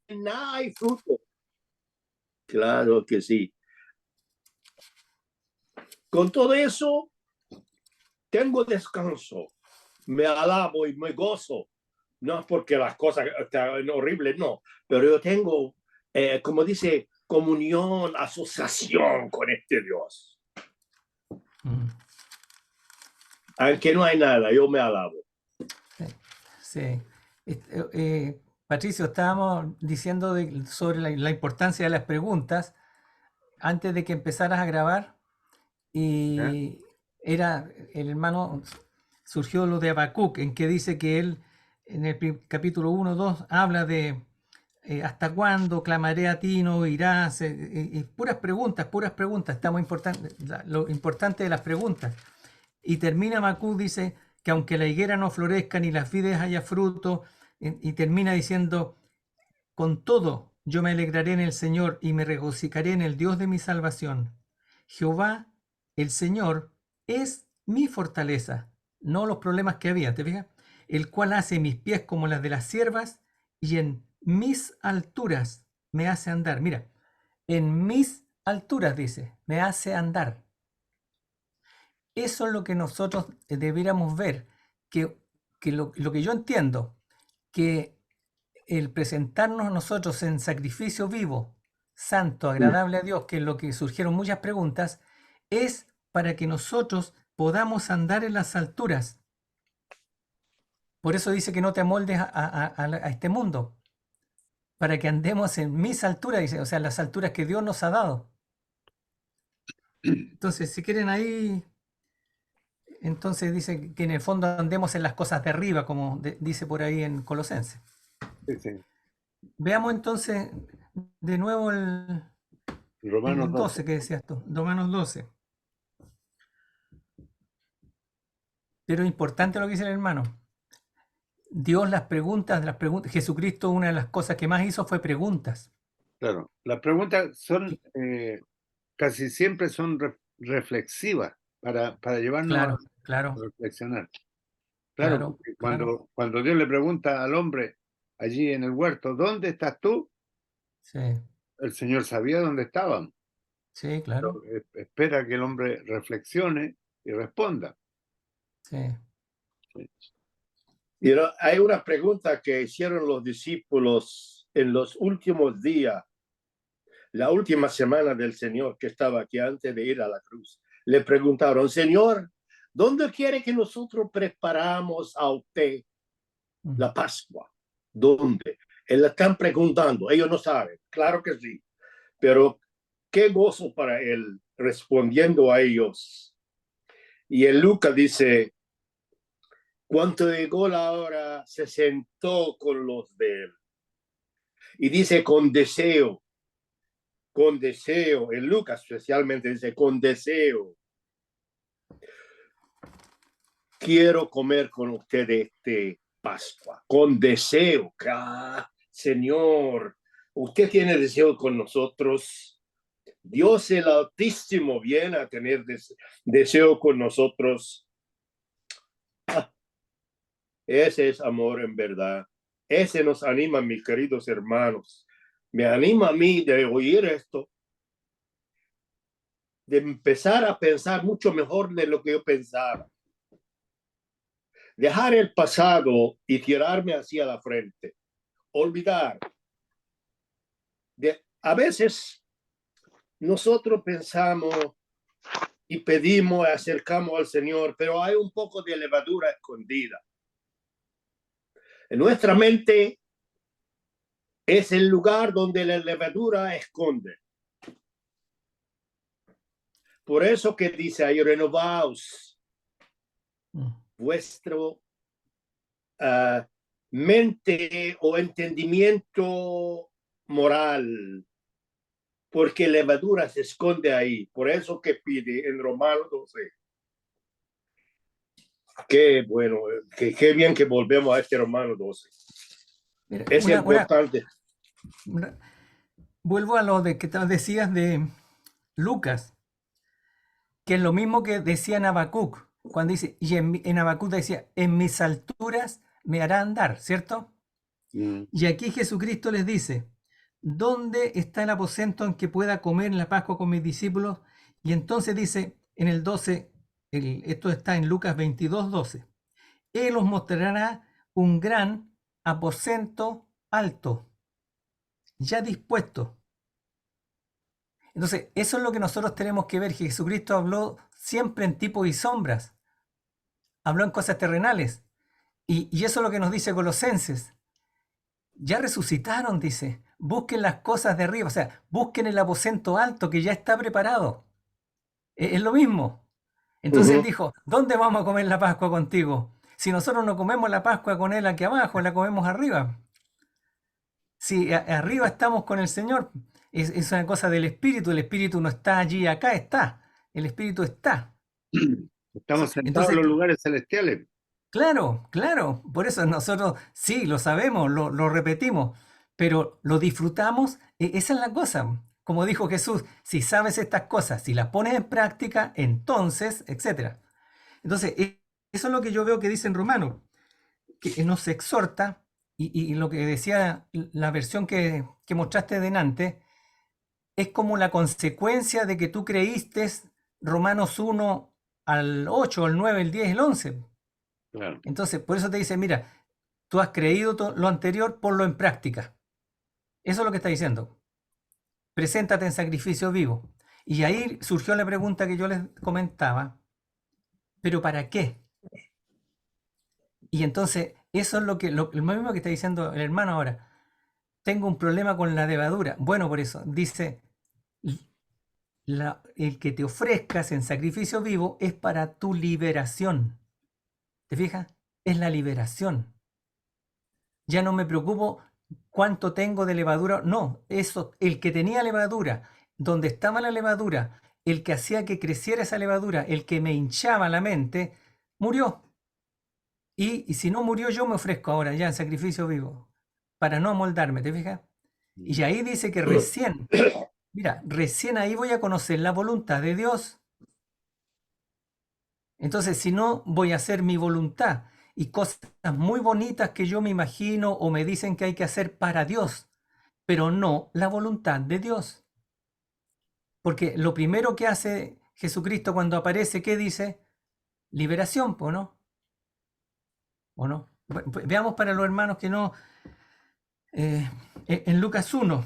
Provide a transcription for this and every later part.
nada hay fruto. Claro que sí. Con todo eso, tengo descanso, me alabo y me gozo. No es porque las cosas están horribles, no, pero yo tengo, como dice, comunión, asociación con este Dios. Aunque no hay nada, yo me alabo. Sí. Patricio, estábamos diciendo sobre la importancia de las preguntas antes de que empezaras a grabar ¿Ya? y era el hermano, surgió lo de Habacuc, en que dice que él en el capítulo 1, 2 habla de hasta cuándo clamaré a ti, no oirás, puras preguntas, está muy importante, lo importante de las preguntas. Y termina Habacuc, dice que aunque la higuera no florezca ni las vides haya fruto, y termina diciendo, con todo yo me alegraré en el Señor y me regocijaré en el Dios de mi salvación. Jehová, el Señor, es mi fortaleza, no los problemas que había, ¿te fijas? El cual hace mis pies como las de las siervas y en mis alturas me hace andar. Mira, en mis alturas, dice, me hace andar. Eso es lo que nosotros debiéramos ver, que lo que yo entiendo, que el presentarnos nosotros en sacrificio vivo, santo, agradable a Dios, que es lo que surgieron muchas preguntas, es para que nosotros podamos andar en las alturas. Por eso dice que no te amoldes a este mundo, para que andemos en mis alturas, dice, o sea, las alturas que Dios nos ha dado. Entonces, si quieren ahí, entonces dice que en el fondo andemos en las cosas de arriba, como dice por ahí en Colosenses. Sí, sí. Veamos entonces de nuevo Romanos el 12 12. que decías tú, Romanos 12. Pero importante lo que dice el hermano. Dios las preguntas, Jesucristo una de las cosas que más hizo fue preguntas. Claro, las preguntas son casi siempre son reflexivas para llevarnos Claro, a claro, reflexionar. Claro, claro, porque claro. cuando Dios le pregunta al hombre allí en el huerto, ¿dónde estás tú? Sí, El Señor sabía dónde estaban. sí, Pero claro. espera que el hombre reflexione y responda. Sí. Y hay una pregunta que hicieron los discípulos en los últimos días, la última semana del Señor que estaba aquí antes de ir a la cruz. Le preguntaron, Señor, ¿dónde quiere que nosotros preparamos a usted la Pascua? ¿Dónde? Él le están preguntando, ellos no saben, claro que sí, pero qué gozo para él respondiendo a ellos. Y en Lucas dice, cuando llegó la hora, se sentó con los de él. Y dice con deseo, en Lucas especialmente dice con deseo. Quiero comer con ustedes este Pascua, con deseo. Señor, usted tiene deseo con nosotros. Dios el Altísimo viene a tener deseo con nosotros. Ese es amor en verdad. Ese nos anima, mis queridos hermanos. Me anima a mí de oír esto, de empezar a pensar mucho mejor de lo que yo pensaba. Dejar el pasado y tirarme hacia la frente. Olvidar. A veces nosotros pensamos y pedimos, acercamos al Señor, pero hay un poco de levadura escondida. En nuestra mente es el lugar donde la levadura esconde. Por eso que dice ahí, renovaos vuestro mente o entendimiento moral, porque levadura se esconde ahí. Por eso que pide en Romanos 12. Qué bueno, qué bien que volvemos a este Romanos 12. Mira, Es importante. Vuelvo a lo de que te decías de Lucas, que es lo mismo que decía en Habacuc, cuando dice, y en Habacuc decía, en mis alturas me hará andar, ¿cierto? Y aquí Jesucristo les dice, ¿dónde está el aposento en que pueda comer en la Pascua con mis discípulos? Y entonces dice en el 12, esto está en Lucas 22, 12, Él os mostrará un gran aposento alto, ya dispuesto. Entonces, eso es lo que nosotros tenemos que ver. Jesucristo habló siempre en tipos y sombras, habló en cosas terrenales. Y eso es lo que nos dice Colosenses. Ya resucitaron, dice. Busquen las cosas de arriba, o sea, busquen el aposento alto que ya está preparado. Es lo mismo. Entonces él dijo, ¿dónde vamos a comer la Pascua contigo? Si nosotros no comemos la Pascua con él aquí abajo, la comemos arriba. Si arriba estamos con el Señor, es una cosa del Espíritu. El Espíritu no está allí, acá está. El Espíritu está. Estamos sentados en Entonces, los lugares celestiales. claro, claro, por eso nosotros sí, lo sabemos, lo repetimos, pero lo disfrutamos, esa es la cosa. Como dijo Jesús, si sabes estas cosas, si las pones en práctica, entonces, etcétera. Entonces, eso es lo que yo veo que dice en Romano, que nos exhorta, y lo que decía la versión que mostraste delante, es como la consecuencia de que tú creíste Romanos 1 al 8, al 9, el 10, el 11. Claro. Entonces, por eso te dice, mira, tú has creído lo anterior, ponlo en práctica. Eso es lo que está diciendo. Preséntate en sacrificio vivo. Y ahí surgió la pregunta que yo les comentaba, ¿pero para qué? Y entonces, eso es lo mismo que está diciendo el hermano ahora. Tengo un problema con la levadura. Bueno, por eso, dice, el que te ofrezcas en sacrificio vivo es para tu liberación. ¿Te fijas? Es la liberación. Ya no me preocupo cuánto tengo de levadura. No, eso, el que tenía levadura, donde estaba la levadura, el que hacía que creciera esa levadura, el que me hinchaba la mente, murió. Y si no murió, yo me ofrezco ahora ya en sacrificio vivo, para no amoldarme, ¿te fijas? Y ahí dice que recién, mira, recién ahí voy a conocer la voluntad de Dios. Entonces, si no, voy a hacer mi voluntad y cosas muy bonitas que yo me imagino o me dicen que hay que hacer para Dios, pero no la voluntad de Dios. Porque lo primero que hace Jesucristo cuando aparece, ¿qué dice? Liberación, ¿o no? ¿O no? Pues veamos para los hermanos que no. En Lucas 1,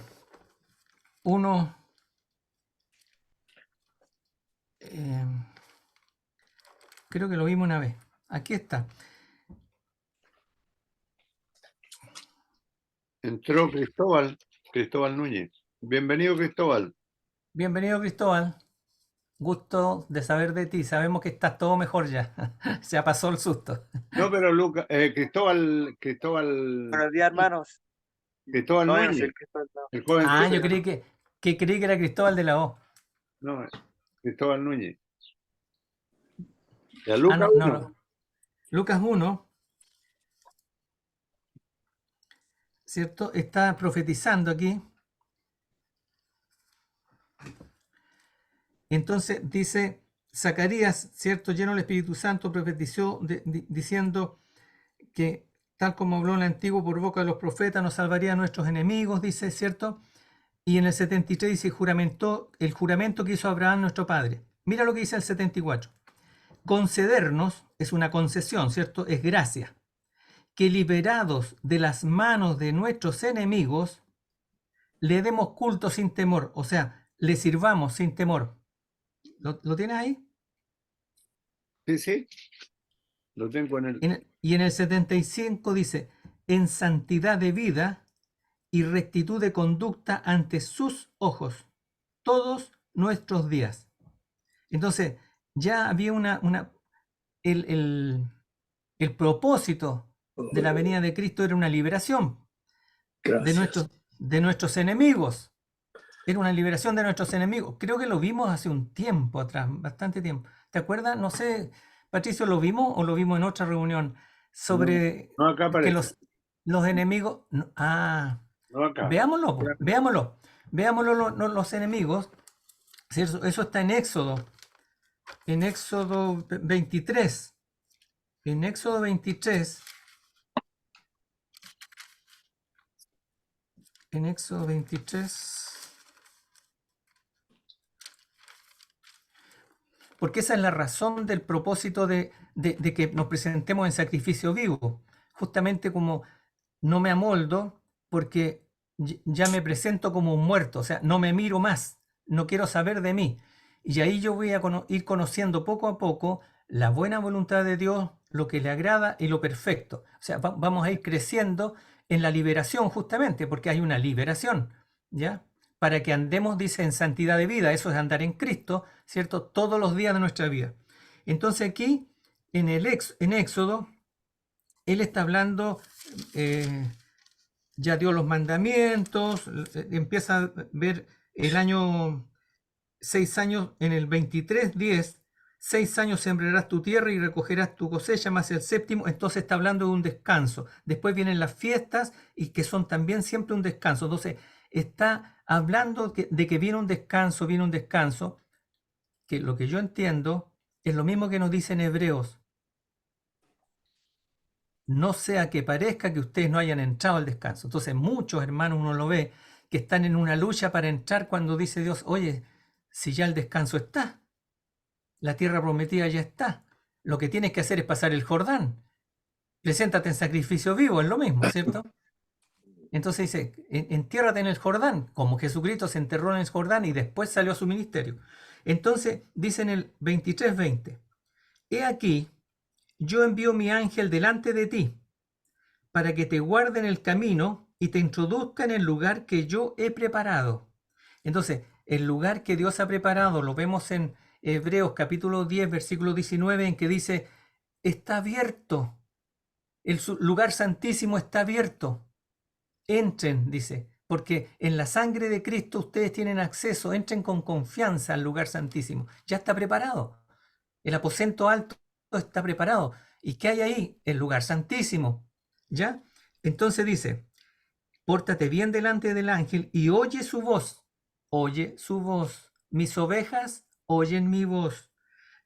creo que lo vimos una vez. Aquí está. Entró Cristóbal Núñez. Bienvenido, Cristóbal. Bienvenido, Cristóbal. Gusto de saber de ti. Sabemos que estás todo mejor ya. Se pasó el susto. No, pero Cristóbal Buenos días, hermanos. No, yo no soy Núñez, el Cristóbal, no. el joven. Ah, yo creí que creí que era Cristóbal de la O. No, Cristóbal Núñez. ¿Y a Ah, Lucas no, 1? no. Lucas 1, ¿cierto? Está profetizando aquí. Entonces dice, Zacarías, ¿cierto? Lleno del Espíritu Santo, profetizó diciendo que tal como habló en el antiguo por boca de los profetas, nos salvaría a nuestros enemigos, dice, ¿cierto? Y en el 73 dice, el juramento que hizo Abraham nuestro padre. Mira lo que dice el 74. Concedernos, es una concesión, ¿cierto? Es gracia. Que liberados de las manos de nuestros enemigos, le demos culto sin temor, o sea, le sirvamos sin temor. ¿Lo tienes ahí? Sí. Lo tengo en el. Y en el 75 dice, en santidad de vida y rectitud de conducta ante sus ojos, todos nuestros días. Entonces, ya había el propósito de la venida de Cristo era una liberación Gracias. de nuestros enemigos. Era una liberación de nuestros enemigos. Creo que lo vimos hace un tiempo atrás, bastante tiempo. ¿Te acuerdas? No sé, Patricio, ¿lo vimos o lo vimos en otra reunión? Sobre No, acá que aparece. los enemigos... No acá. veámoslo, pues, veámoslo. Veámoslo los enemigos. Eso está en Éxodo. En Éxodo 23. En Éxodo 23. en Éxodo 23. Porque esa es la razón del propósito de que nos presentemos en sacrificio vivo. Justamente como no me amoldo, porque ya me presento como un muerto, o sea, no me miro más, no quiero saber de mí. Y ahí yo voy a ir conociendo poco a poco la buena voluntad de Dios, lo que le agrada y lo perfecto. O sea, vamos a ir creciendo en la liberación justamente, porque hay una liberación, ¿ya? Para que andemos, dice, en santidad de vida. Eso es andar en Cristo, ¿cierto? Todos los días de nuestra vida. Entonces aquí, en Éxodo, él está hablando, ya dio los mandamientos, empieza a ver el año 6 años, en el 23:10, 6 años sembrarás tu tierra y recogerás tu cosecha, más el séptimo, entonces está hablando de un descanso. Después vienen las fiestas y que son también siempre un descanso. Entonces está hablando de que viene un descanso, que lo que yo entiendo es lo mismo que nos dice en Hebreos. No sea que parezca que ustedes no hayan entrado al descanso. Entonces muchos hermanos, uno lo ve, que están en una lucha para entrar cuando dice Dios, oye, si ya el descanso está, la tierra prometida ya está, lo que tienes que hacer es pasar el Jordán. Preséntate en sacrificio vivo, es lo mismo, ¿cierto? Entonces dice, entiérrate en el Jordán, como Jesucristo se enterró en el Jordán y después salió a su ministerio. Entonces dice en el 23:20, he aquí, yo envío mi ángel delante de ti, para que te guarde en el camino y te introduzca en el lugar que yo he preparado. Entonces, el lugar que Dios ha preparado, lo vemos en Hebreos capítulo 10, versículo 19, en que dice, está abierto, el lugar santísimo está abierto. Entren, dice, porque en la sangre de Cristo ustedes tienen acceso, entren con confianza al lugar santísimo. Ya está preparado. El aposento alto está preparado. ¿Y qué hay ahí? El lugar santísimo. ¿Ya? Entonces dice, pórtate bien delante del ángel y oye su voz. Oye su voz. Mis ovejas oyen mi voz.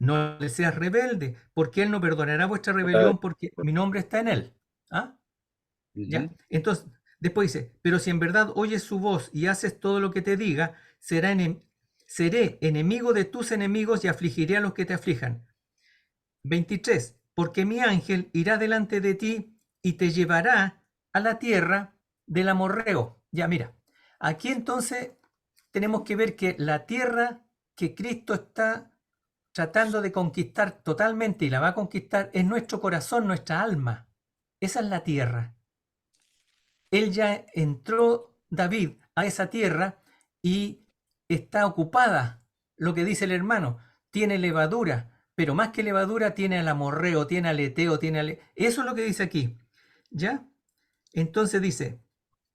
No le seas rebelde, porque él no perdonará vuestra rebelión, porque mi nombre está en él. ¿Ah? ¿Ya? Entonces, después dice, pero si en verdad oyes su voz y haces todo lo que te diga, seré enemigo de tus enemigos y afligiré a los que te aflijan. 23, porque mi ángel irá delante de ti y te llevará a la tierra del amorreo. Ya, mira, aquí entonces tenemos que ver que la tierra que Cristo está tratando de conquistar totalmente y la va a conquistar es nuestro corazón, nuestra alma. Esa es la tierra. Él ya entró, David, a esa tierra y está ocupada. Lo que dice el hermano, tiene levadura, pero más que levadura tiene al amorreo, tiene al eteo, eso es lo que dice aquí. ¿Ya? Entonces dice,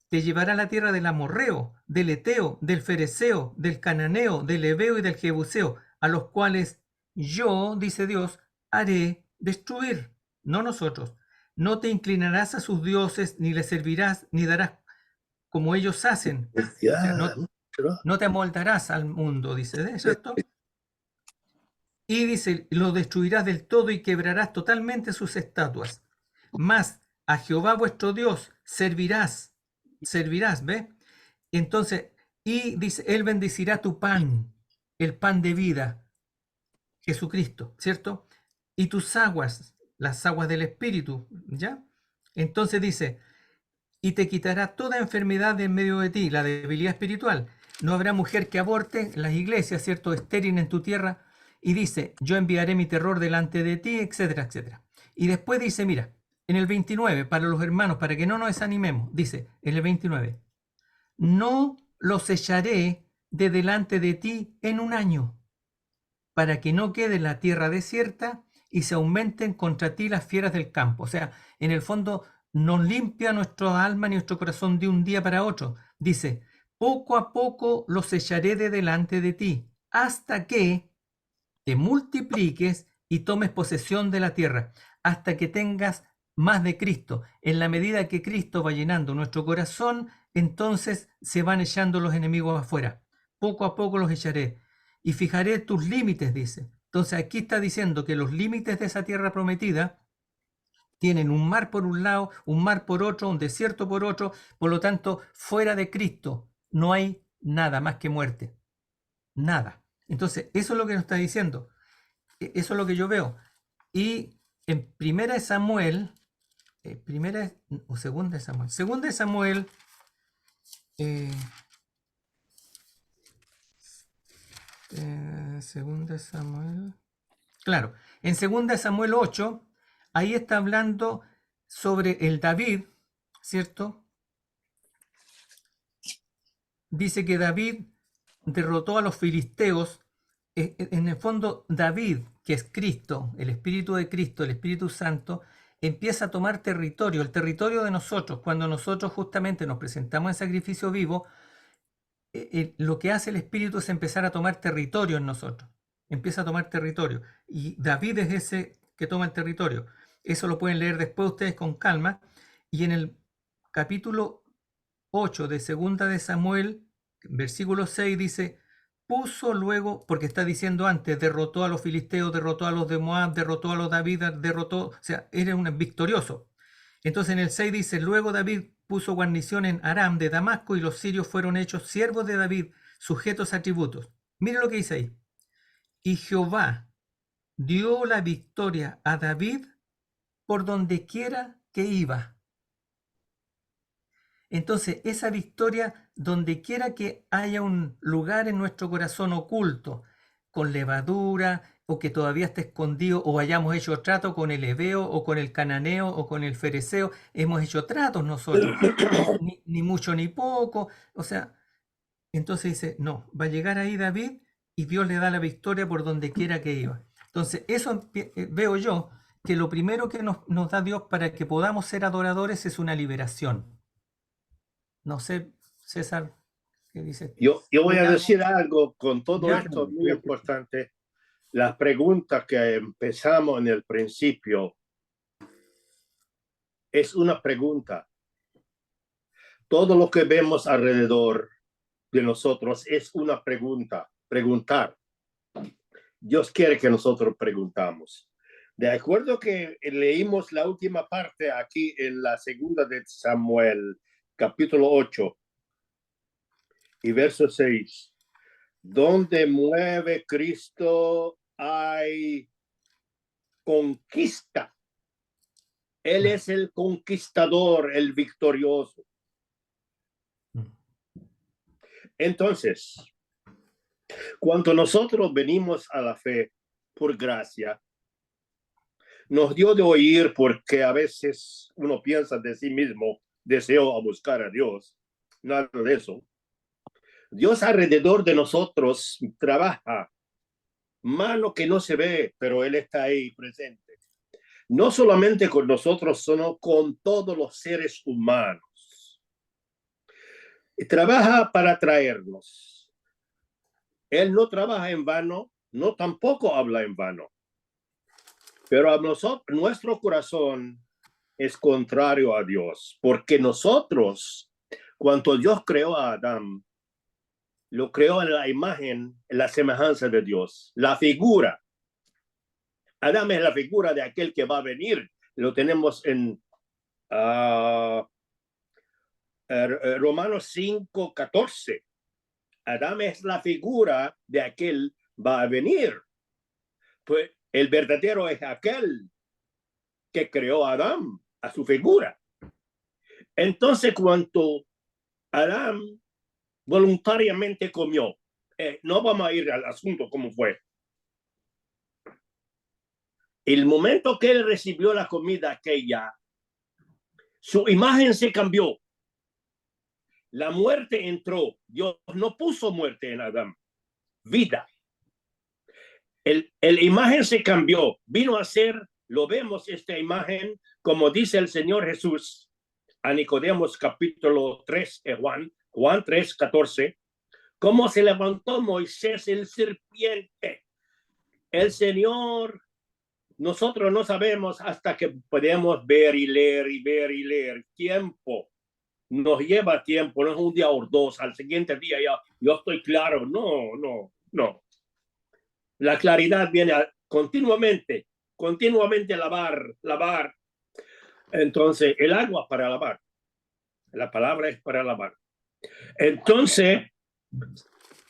te llevará a la tierra del amorreo, del eteo, del fereceo, del cananeo, del heveo y del jebuseo, a los cuales yo, dice Dios, haré destruir, no nosotros. No te inclinarás a sus dioses, ni les servirás, ni darás como ellos hacen. O sea, no te amoldarás al mundo, dice, ¿cierto? Y dice, lo destruirás del todo y quebrarás totalmente sus estatuas. Mas a Jehová vuestro Dios servirás, ¿ves? Entonces, y dice, él bendecirá tu pan, el pan de vida, Jesucristo, ¿cierto? Y tus aguas, las aguas del Espíritu, ¿ya? Entonces dice, y te quitará toda enfermedad de en medio de ti, la debilidad espiritual. No habrá mujer que aborte, las iglesias, ¿cierto? Estéril en tu tierra. Y dice, yo enviaré mi terror delante de ti, etcétera, etcétera. Y después dice, mira, en el 29, para los hermanos, para que no nos desanimemos, dice, en el 29, no los echaré de delante de ti en un año, para que no quede la tierra desierta y se aumenten contra ti las fieras del campo. O sea, en el fondo nos limpia nuestra alma y nuestro corazón de un día para otro. Dice, poco a poco los echaré de delante de ti, hasta que te multipliques y tomes posesión de la tierra, hasta que tengas más de Cristo. En la medida que Cristo va llenando nuestro corazón, entonces se van echando los enemigos afuera. Poco a poco los echaré y fijaré tus límites, dice. Entonces aquí está diciendo que los límites de esa tierra prometida Tienen un mar por un lado, un mar por otro, un desierto por otro. Por lo tanto, fuera de Cristo no hay nada más que muerte. Nada. Entonces, eso es lo que nos está diciendo. Eso es lo que yo veo. Y en primera de Samuel, primera o segunda de Samuel, segunda de Samuel, segunda de Samuel, claro, en segunda de Samuel 8, ahí está hablando sobre el David, ¿cierto? Dice que David derrotó a los filisteos. En el fondo, David, que es Cristo, el Espíritu de Cristo, el Espíritu Santo, empieza a tomar territorio, el territorio de nosotros. Cuando nosotros justamente nos presentamos en sacrificio vivo, lo que hace el Espíritu es empezar a tomar territorio en nosotros. Empieza a tomar territorio. Y David es ese que toma el territorio. Eso lo pueden leer después ustedes con calma. Y en el capítulo 8 de segunda de Samuel, versículo 6 dice, puso luego, porque está diciendo antes, derrotó a los filisteos, derrotó a los de Moab, derrotó a los David, derrotó, o sea, era un victorioso. Entonces en el 6 dice, luego David puso guarnición en Aram de Damasco y los sirios fueron hechos siervos de David, sujetos a tributos. Mire lo que dice ahí. Y Jehová dio la victoria a David por donde quiera que iba. Entonces, esa victoria, donde quiera que haya un lugar en nuestro corazón oculto, con levadura, o que todavía esté escondido, o hayamos hecho trato con el heveo, o con el cananeo, o con el fereceo, hemos hecho tratos nosotros, ni mucho ni poco, o sea, entonces dice, no, va a llegar ahí David, y Dios le da la victoria por donde quiera que iba. Entonces, eso veo yo, que lo primero que nos da Dios para que podamos ser adoradores es una liberación. No sé, César, ¿qué dices? Yo voy a decir algo con todo Ya. esto muy importante. Las preguntas que empezamos en el principio es una pregunta. Todo lo que vemos alrededor de nosotros es una pregunta. Preguntar. Dios quiere que nosotros preguntamos. De acuerdo que leímos la última parte aquí en la segunda de Samuel, capítulo 8 y verso 6. Donde mueve Cristo hay conquista. Él es el conquistador, el victorioso. Entonces, cuando nosotros venimos a la fe por gracia, nos dio de oír porque a veces uno piensa de sí mismo, deseo a buscar a Dios. Nada de eso. Dios alrededor de nosotros trabaja, mano que no se ve, pero Él está ahí presente. No solamente con nosotros, sino con todos los seres humanos. Y trabaja para traernos. Él no trabaja en vano, no tampoco habla en vano. Pero a nosotros, nuestro corazón es contrario a Dios, porque nosotros, cuando Dios creó a Adán, lo creó en la imagen, en la semejanza de Dios, la figura. Adán es la figura de aquel que va a venir. Lo tenemos en Romanos 5:14. Adán es la figura de aquel va a venir. Pues el verdadero es aquel que creó a Adán, a su figura. Entonces, cuando Adán voluntariamente comió, no vamos a ir al asunto cómo fue. El momento que él recibió la comida aquella, su imagen se cambió. La muerte entró. Dios no puso muerte en Adán, vida. La imagen se cambió, vino a ser, lo vemos esta imagen, como dice el Señor Jesús a Nicodemos capítulo 3, Juan 3:14, cómo se levantó Moisés el serpiente. El Señor, nosotros no sabemos hasta que podemos ver y leer y ver y leer. Tiempo, nos lleva tiempo, no es un día o dos, al siguiente día ya yo estoy claro. No. La claridad viene continuamente lavar. Entonces, el agua para lavar. La palabra es para lavar. Entonces,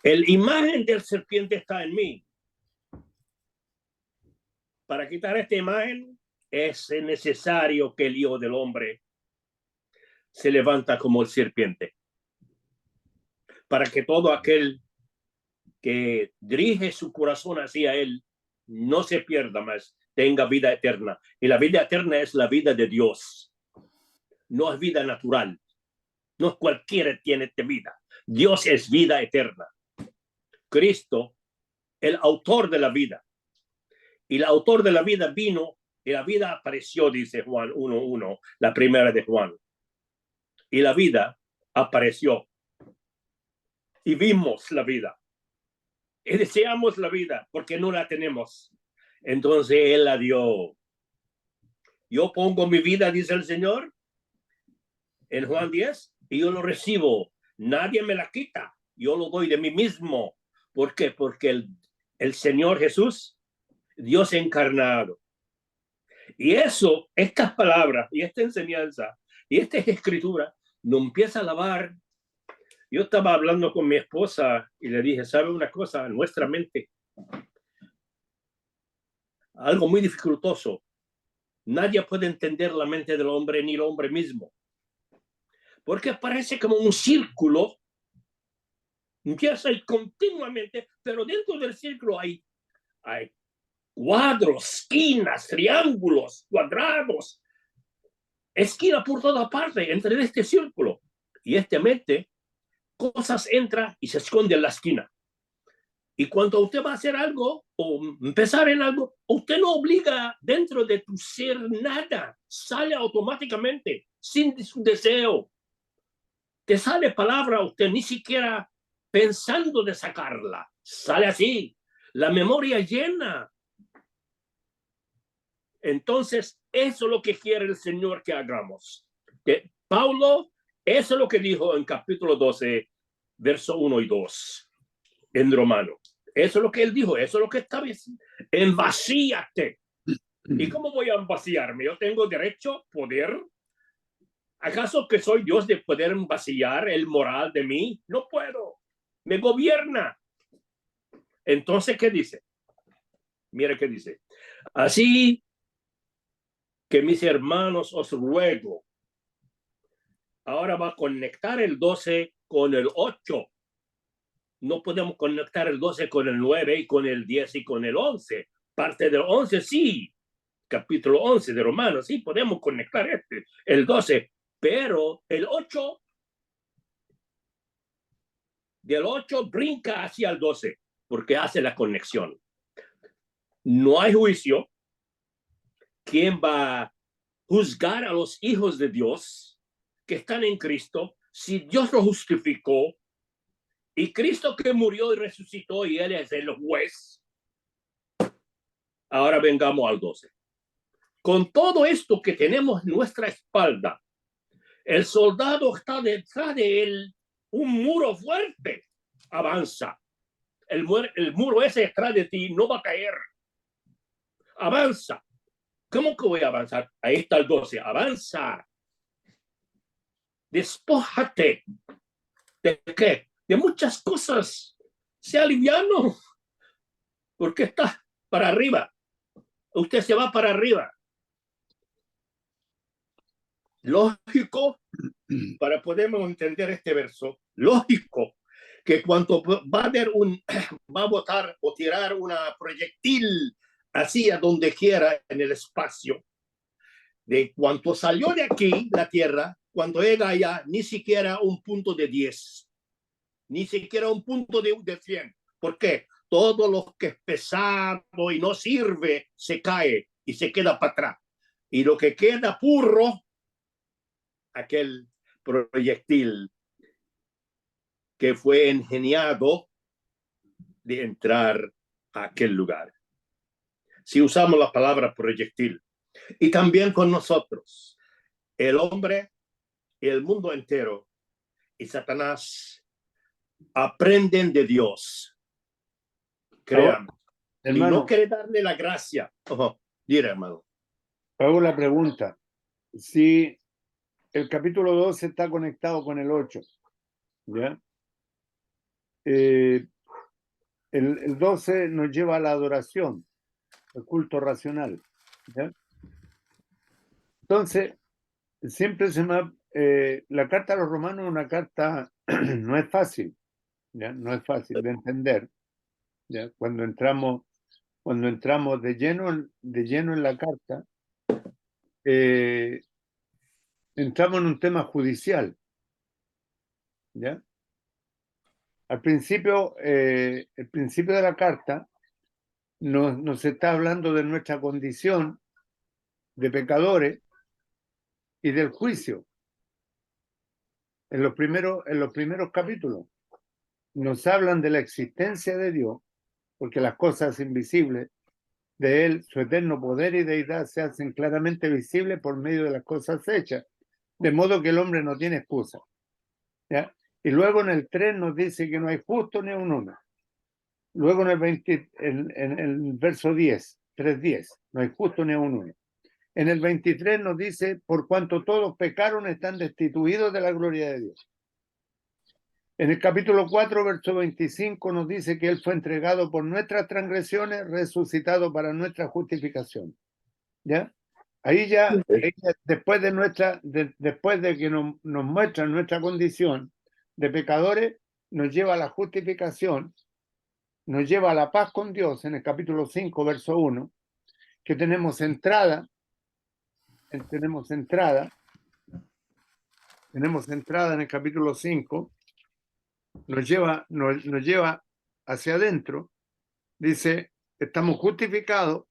la imagen del serpiente está en mí. Para quitar esta imagen es necesario que el Hijo del Hombre se levanta como el serpiente. Para que todo aquel que dirige su corazón hacia él no se pierda más, tenga vida eterna. Y la vida eterna es la vida de Dios. No es vida natural. No cualquiera tiene esta vida. Dios es vida eterna. Cristo, el autor de la vida. Y el autor de la vida vino y la vida apareció, dice Juan 1:1, la primera de Juan. Y la vida apareció. Y vimos la vida. Y deseamos la vida porque no la tenemos. Entonces Él la dio. Yo pongo mi vida, dice el Señor, en Juan 10, y yo lo recibo. Nadie me la quita. Yo lo doy de mí mismo. ¿Por qué? Porque el Señor Jesús, Dios encarnado. Y eso, estas palabras y esta enseñanza y esta escritura nos empieza a lavar. Yo estaba hablando con mi esposa y le dije, ¿sabe una cosa? Nuestra mente, algo muy dificultoso. Nadie puede entender la mente del hombre ni el hombre mismo. Porque parece como un círculo. Empieza continuamente, pero dentro del círculo hay cuadros, esquinas, triángulos, cuadrados, esquina por toda parte entre este círculo. Y esta mente, cosas entra y se esconde en la esquina. Y cuando usted va a hacer algo o empezar en algo, usted no obliga dentro de tu ser nada. Sale automáticamente, sin su deseo. Te sale palabra, usted ni siquiera pensando de sacarla. Sale así. La memoria llena. Entonces, eso es lo que quiere el Señor que hagamos. Que Pablo, eso es lo que dijo en capítulo 12, verso 1 y 2, en Romano. Eso es lo que él dijo, eso es lo que está diciendo. Envacíate. ¿Y cómo voy a vaciarme? Yo tengo derecho, poder. ¿Acaso que soy Dios de poder vaciar el moral de mí? No puedo. Me gobierna. Entonces, ¿qué dice? Mira qué dice. Así que mis hermanos, os ruego. Ahora va a conectar el 12 con el 8. No podemos conectar el 12 con el 9 y con el 10 y con el 11. Parte del 11 sí. Capítulo 11 de Romanos, sí, podemos conectar el 12. Pero el 8, del 8 brinca hacia el 12, porque hace la conexión. No hay juicio. ¿Quién va a juzgar a los hijos de Dios que están en Cristo? Si Dios lo justificó, y Cristo que murió y resucitó, y Él es el juez. Ahora vengamos al 12. Con todo esto que tenemos en nuestra espalda, el soldado está detrás de él, un muro fuerte. Avanza. El muro ese detrás de ti no va a caer. Avanza. ¿Cómo que voy a avanzar? Ahí está el 12. Avanza. Despójate. ¿De qué? De muchas cosas. Sea liviano. Porque está para arriba. Usted se va para arriba. Lógico, para poder entender este verso, lógico que cuando va a haber va a botar o tirar una proyectil así a donde quiera en el espacio, de cuanto salió de aquí la Tierra, cuando llega allá, ni siquiera un punto de 10, ni siquiera un punto de 100. ¿Por qué? Todo lo que es pesado y no sirve se cae y se queda para atrás. Y lo que queda puro, aquel proyectil que fue ingeniado de entrar a aquel lugar. Si usamos la palabra proyectil. Y también con nosotros, el hombre, el mundo entero y Satanás aprenden de Dios. Créanme. Hermano, y no quiere darle la gracia. Diré, hermano. hago la pregunta. si el capítulo 12 está conectado con el 8, ¿ya? El 12 nos lleva a la adoración, el culto racional, ¿ya? Entonces, siempre la carta a los romanos es una carta, no es fácil, ¿ya? No es fácil de entender, ¿ya? Cuando entramos de lleno en la carta, entramos en un tema judicial, ¿ya? El principio de la carta nos está hablando de nuestra condición de pecadores y del juicio. En los primeros capítulos nos hablan de la existencia de Dios, porque las cosas invisibles de Él, su eterno poder y deidad, se hacen claramente visibles por medio de las cosas hechas, de modo que el hombre no tiene excusa, ¿ya? Y luego en el 3 nos dice que no hay justo ni un uno. Luego en el verso 10, 3:10, no hay justo ni un uno. En el 23 nos dice, por cuanto todos pecaron, están destituidos de la gloria de Dios. En el capítulo 4, verso 25, nos dice que Él fue entregado por nuestras transgresiones, resucitado para nuestra justificación. ¿Ya? Ahí ya después de que nos muestran nuestra condición de pecadores, nos lleva a la justificación, nos lleva a la paz con Dios en el capítulo 5, verso 1, que tenemos entrada en el capítulo 5, nos lleva hacia adentro, dice, estamos justificados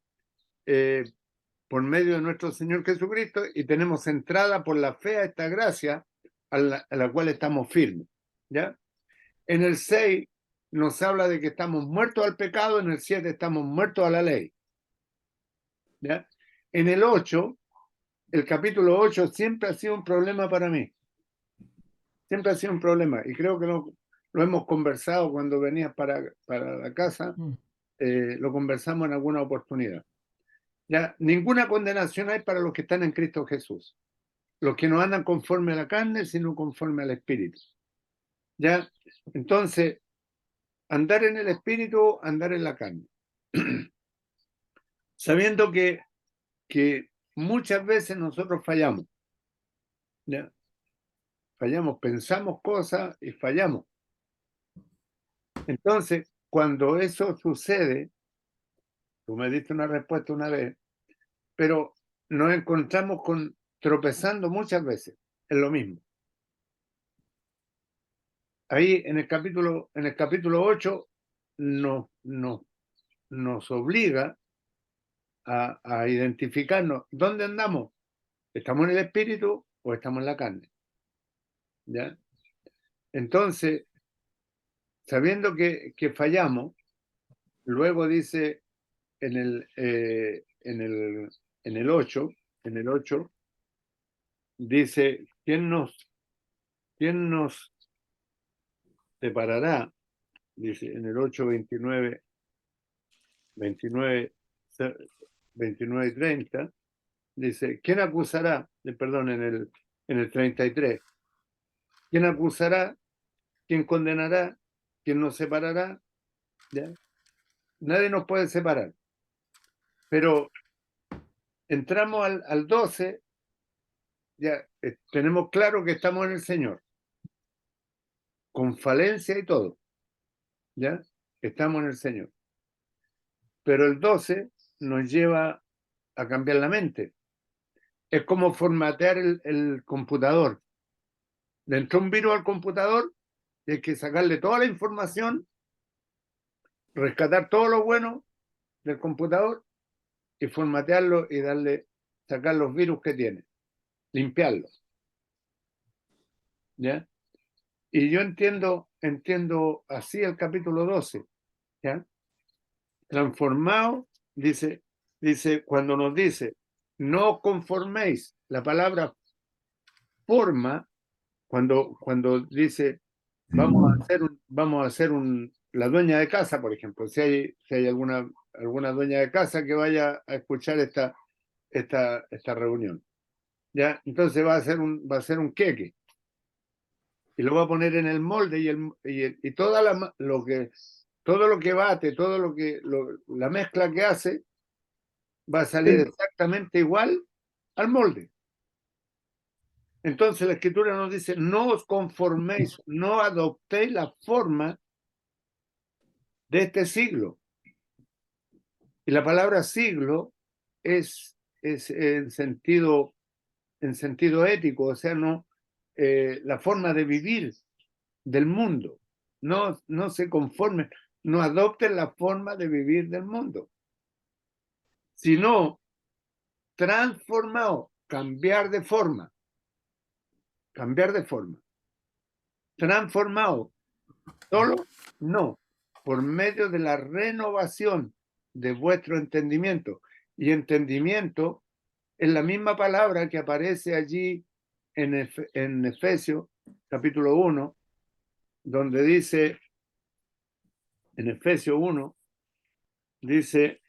por medio de nuestro Señor Jesucristo y tenemos entrada por la fe a esta gracia a la cual estamos firmes, ¿ya? En el 6 nos habla de que estamos muertos al pecado, en el 7 estamos muertos a la ley, ¿ya? En el 8, el capítulo 8 siempre ha sido un problema para mí. Siempre ha sido un problema. Y creo que lo hemos conversado cuando venías para la casa. Lo conversamos en alguna oportunidad. Ya, ninguna condenación hay para los que están en Cristo Jesús. Los que no andan conforme a la carne, sino conforme al Espíritu. Ya, entonces, andar en el Espíritu, andar en la carne. Sabiendo que muchas veces nosotros fallamos. ¿Ya? Fallamos, pensamos cosas y fallamos. Entonces, cuando eso sucede, tú me diste una respuesta una vez, pero nos encontramos tropezando muchas veces en lo mismo. Ahí en el capítulo 8 nos obliga a identificarnos dónde andamos. ¿Estamos en el espíritu o estamos en la carne? ¿Ya? Entonces, sabiendo que fallamos, luego dice en el 8, dice, ¿quién nos separará? Dice en el 8, 29 y 30, dice, ¿quién acusará? Perdón, en el 33, ¿quién acusará? ¿Quién condenará? ¿Quién nos separará? ¿Ya? Nadie nos puede separar. Pero entramos al 12, ya tenemos claro que estamos en el Señor, con falencia y todo, ¿ya? Estamos en el Señor. Pero el 12 nos lleva a cambiar la mente. Es como formatear el computador. Le entró un virus al computador y hay que sacarle toda la información, rescatar todo lo bueno del computador y formatearlo y sacar los virus que tiene, limpiarlos. ¿Ya? Y yo entiendo así el capítulo 12, ¿ya? Transformado, dice, cuando nos dice, no os conforméis, la palabra forma, cuando dice, vamos a hacer la dueña de casa, por ejemplo, si hay alguna dueña de casa que vaya a escuchar esta reunión. ¿ya? Entonces va a ser un queque. Y lo va a poner en el molde y todo lo que bate, la mezcla que hace, va a salir exactamente igual al molde. Entonces la Escritura nos dice, no os conforméis, no adoptéis la forma de este siglo. Y la palabra siglo es en sentido ético, o sea, no la forma de vivir del mundo. No se conformen, no adopten la forma de vivir del mundo, sino transformado, cambiar de forma, transformado, solo no, por medio de la renovación de vuestro entendimiento. Y entendimiento es la misma palabra que aparece allí en Efesios capítulo 1, donde dice, en Efesios 1, dice,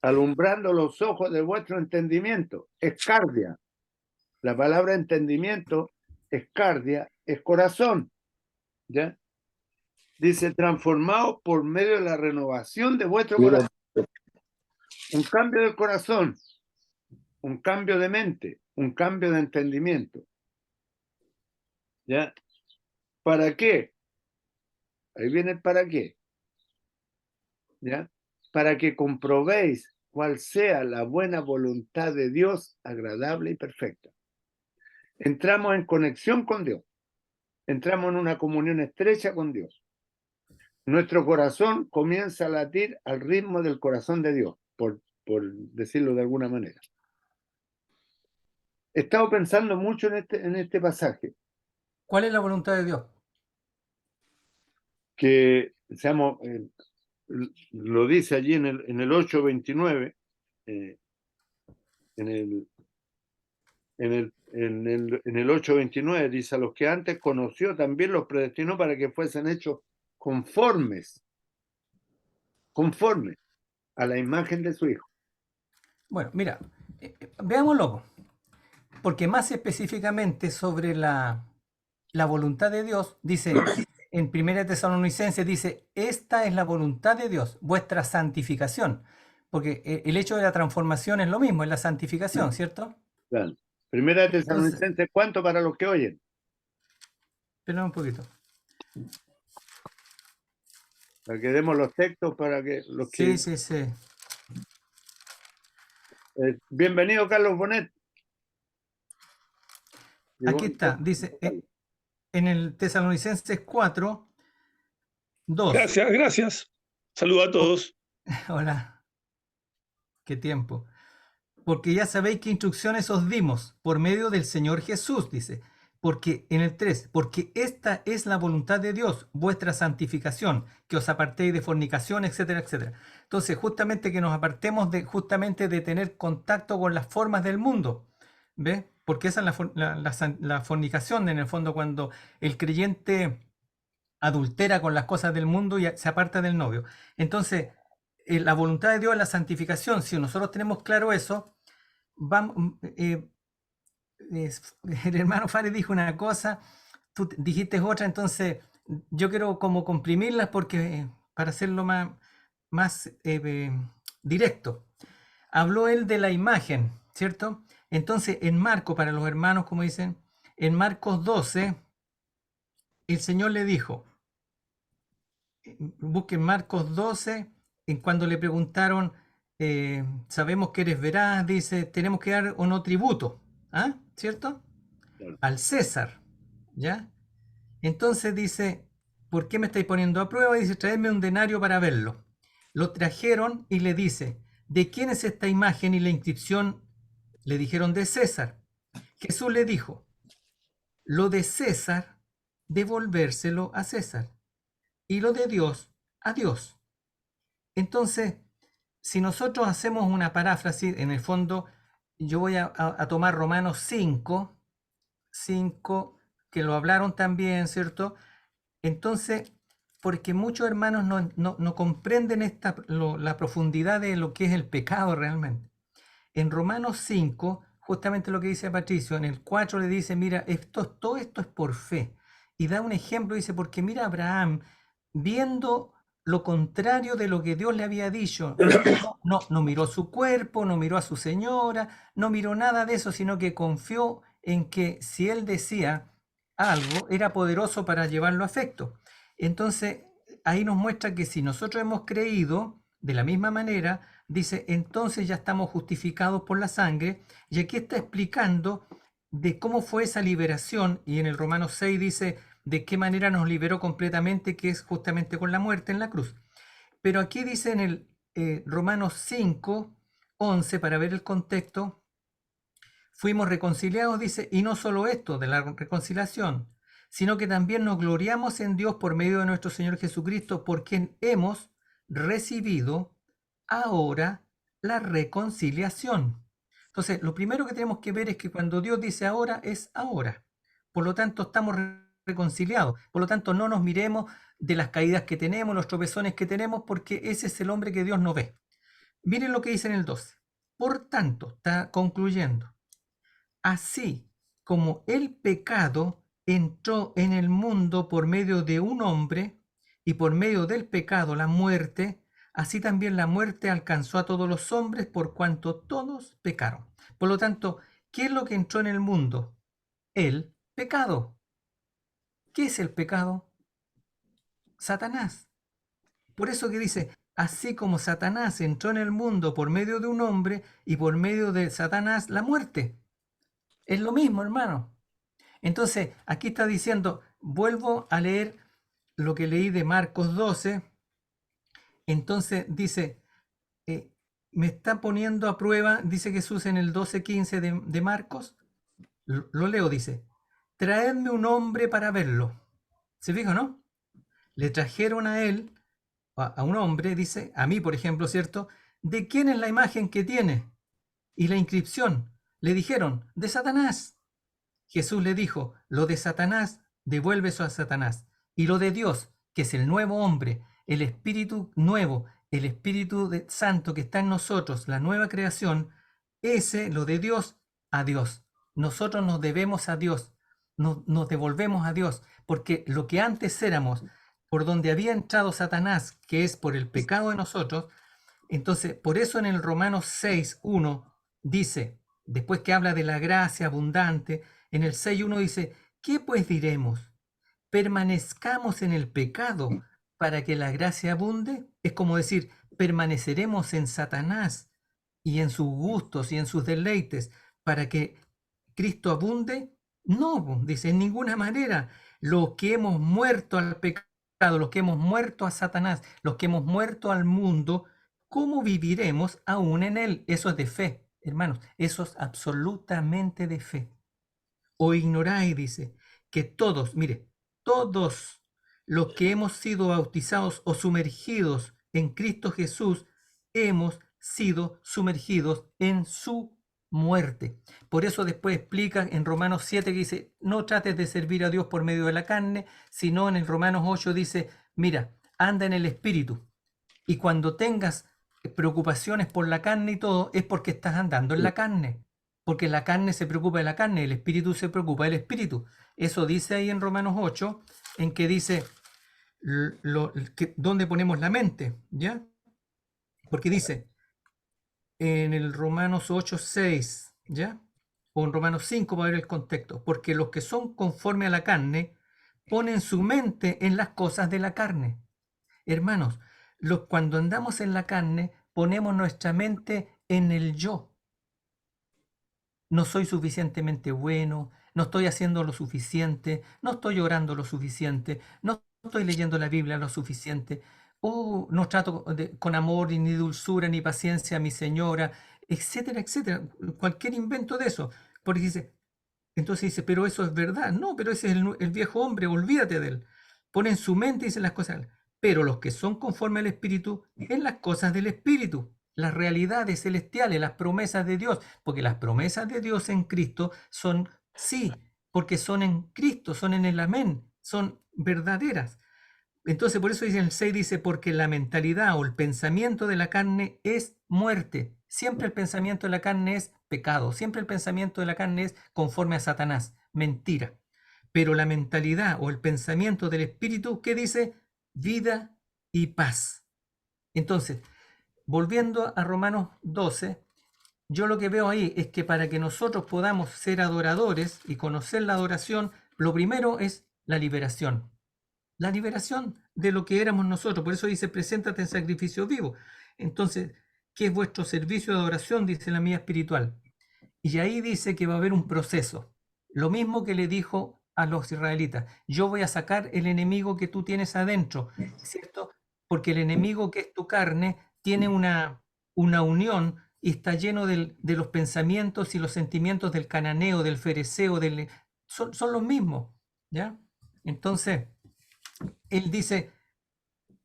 alumbrando los ojos de vuestro entendimiento, escardia. La palabra entendimiento, escardia, es corazón, ¿ya? Dice, transformado por medio de la renovación de vuestro corazón. Un cambio del corazón, un cambio de mente, un cambio de entendimiento. ¿Ya? ¿Para qué? Ahí viene el para qué. ¿Ya? Para que comprobéis cuál sea la buena voluntad de Dios, agradable y perfecta. Entramos en conexión con Dios. Entramos en una comunión estrecha con Dios. Nuestro corazón comienza a latir al ritmo del corazón de Dios, por decirlo de alguna manera. He estado pensando mucho en este pasaje. ¿Cuál es la voluntad de Dios? Que seamos, lo dice allí en el 8:29, en el 8:29 dice, a los que antes conoció también los predestinó para que fuesen hechos conformes a la imagen de su Hijo. Bueno, mira, veámoslo, porque más específicamente sobre la voluntad de Dios, dice en 1 Tesalonicenses, dice, esta es la voluntad de Dios, vuestra santificación, porque el hecho de la transformación es lo mismo, es la santificación, ¿cierto? Claro. Primera Tesalonicenses, ¿cuánto para los que oyen? Espera un poquito. Para que demos los textos para que los que... Sí. bienvenido, Carlos Bonet. Aquí está, dice en el Tesalonicenses 4, 2. Gracias. Saludo a todos. Hola, qué tiempo. Porque ya sabéis qué instrucciones os dimos por medio del Señor Jesús, dice. Porque en el 3, porque esta es la voluntad de Dios, vuestra santificación, que os apartéis de fornicación, etcétera, etcétera. Entonces, justamente que nos apartemos de tener contacto con las formas del mundo, ¿ves? Porque esa es la fornicación, en el fondo, cuando el creyente adultera con las cosas del mundo y se aparta del novio. Entonces, la voluntad de Dios es la santificación. Si nosotros tenemos claro eso, vamos, el hermano Fares dijo una cosa, tú dijiste otra, entonces yo quiero como comprimirlas porque para hacerlo más directo. Habló él de la imagen, ¿cierto? Entonces en Marcos, para los hermanos, como dicen, en Marcos 12, el Señor le dijo, busquen Marcos 12, en cuando le preguntaron, sabemos que eres veraz, dice, tenemos que dar o no tributo, ¿ah? ¿Cierto? Claro. Al César, ¿ya? Entonces dice, ¿por qué me estáis poniendo a prueba? Dice, traedme un denario para verlo. Lo trajeron y le dice, ¿de quién es esta imagen y la inscripción? Le dijeron, de César. Jesús le dijo, lo de César, devolvérselo a César, y lo de Dios, a Dios. Entonces, si nosotros hacemos una paráfrasis, en el fondo, yo voy a tomar Romanos 5, que lo hablaron también, ¿cierto? Entonces, porque muchos hermanos no comprenden la profundidad de lo que es el pecado realmente. en Romanos 5, justamente lo que dice Patricio, en el 4 le dice, mira, todo esto es por fe. Y da un ejemplo, dice, porque mira, Abraham, viendo lo contrario de lo que Dios le había dicho, no miró su cuerpo, no miró a su señora, no miró nada de eso, sino que confió en que si él decía algo, era poderoso para llevarlo a efecto. Entonces, ahí nos muestra que si nosotros hemos creído de la misma manera, dice, entonces ya estamos justificados por la sangre, y aquí está explicando de cómo fue esa liberación, y en el Romanos 6 dice de qué manera nos liberó completamente, que es justamente con la muerte en la cruz. Pero aquí dice en el Romanos 5, 11, para ver el contexto, fuimos reconciliados, dice, y no solo esto de la reconciliación, sino que también nos gloriamos en Dios por medio de nuestro Señor Jesucristo, por quien hemos recibido ahora la reconciliación. Entonces, lo primero que tenemos que ver es que cuando Dios dice ahora, es ahora. Por lo tanto, estamos reconciliados. Por lo tanto, no nos miremos de las caídas que tenemos, los tropezones que tenemos, porque ese es el hombre que Dios no ve. Miren lo que dice en el 12. Por tanto, está concluyendo. Así como el pecado entró en el mundo por medio de un hombre, y por medio del pecado la muerte, así también la muerte alcanzó a todos los hombres por cuanto todos pecaron. Por lo tanto, ¿qué es lo que entró en el mundo? El pecado. ¿Qué es el pecado? Satanás. Por eso que dice, así como Satanás entró en el mundo por medio de un hombre y por medio de Satanás la muerte. Es lo mismo, hermano. Entonces, aquí está diciendo, vuelvo a leer lo que leí de Marcos 12. Entonces dice, me está poniendo a prueba, dice Jesús en el 12:15 de Marcos, lo leo, dice, traedme un hombre para verlo. ¿Se fija, no? Le trajeron a él, a un hombre, dice, a mí, por ejemplo, ¿cierto? ¿De quién es la imagen que tiene? Y la inscripción. Le dijeron, de Satanás. Jesús le dijo, lo de Satanás, devuelve eso a Satanás. Y lo de Dios, que es el nuevo hombre, el espíritu nuevo, el espíritu santo que está en nosotros, la nueva creación, ese, lo de Dios, a Dios. Nosotros nos debemos a Dios, nos devolvemos a Dios, porque lo que antes éramos, por donde había entrado Satanás, que es por el pecado de nosotros, entonces, por eso en el Romanos 6:1 dice, después que habla de la gracia abundante, en el 6:1 dice, ¿qué pues diremos? ¿Permanezcamos en el pecado para que la gracia abunde? Es como decir, ¿permaneceremos en Satanás y en sus gustos y en sus deleites para que Cristo abunde? No, dice, en ninguna manera. Los que hemos muerto al pecado, los que hemos muerto a Satanás, los que hemos muerto al mundo, ¿cómo viviremos aún en él? Eso es de fe, hermanos, eso es absolutamente de fe. O ignoráis, dice, que todos, mire, todos los que hemos sido bautizados o sumergidos en Cristo Jesús, hemos sido sumergidos en su muerte. Por eso después explica en Romanos 7 que dice, no trates de servir a Dios por medio de la carne, sino en el Romanos 8 dice, mira, anda en el Espíritu. Y cuando tengas preocupaciones por la carne y todo, es porque estás andando en la carne. Porque la carne se preocupa de la carne, el espíritu se preocupa del espíritu. Eso dice ahí en Romanos 8, en que dice dónde ponemos la mente, ¿ya? Porque dice en el Romanos 8:6, ¿ya? O en Romanos 5 para ver el contexto. Porque los que son conforme a la carne ponen su mente en las cosas de la carne. Hermanos, cuando andamos en la carne, ponemos nuestra mente en el yo. No soy suficientemente bueno, no estoy haciendo lo suficiente, no estoy orando lo suficiente, no estoy leyendo la Biblia lo suficiente, o no trato con amor, ni dulzura, ni paciencia a mi señora, etcétera, etcétera. Cualquier invento de eso. Porque dice, entonces dice, pero eso es verdad. No, pero ese es el viejo hombre, olvídate de él. Pone en su mente y dice las cosas. Pero los que son conforme al Espíritu, en las cosas del Espíritu, las realidades celestiales, las promesas de Dios, porque las promesas de Dios en Cristo son sí, porque son en Cristo, son en el amén, son verdaderas. Entonces, por eso dice el 6, dice, porque la mentalidad o el pensamiento de la carne es muerte. Siempre el pensamiento de la carne es pecado, siempre el pensamiento de la carne es conforme a Satanás, mentira. Pero la mentalidad o el pensamiento del espíritu, ¿qué dice? Vida y paz. Entonces, volviendo a Romanos 12, yo lo que veo ahí es que para que nosotros podamos ser adoradores y conocer la adoración, lo primero es la liberación. La liberación de lo que éramos nosotros. Por eso dice, preséntate en sacrificio vivo. Entonces, ¿qué es vuestro servicio de adoración? Dice la mía espiritual. Y ahí dice que va a haber un proceso. Lo mismo que le dijo a los israelitas. Yo voy a sacar el enemigo que tú tienes adentro, ¿cierto? Porque el enemigo que es tu carne tiene una unión y está lleno de los pensamientos y los sentimientos del cananeo, del fereceo, son los mismos, ¿ya? Entonces, él dice,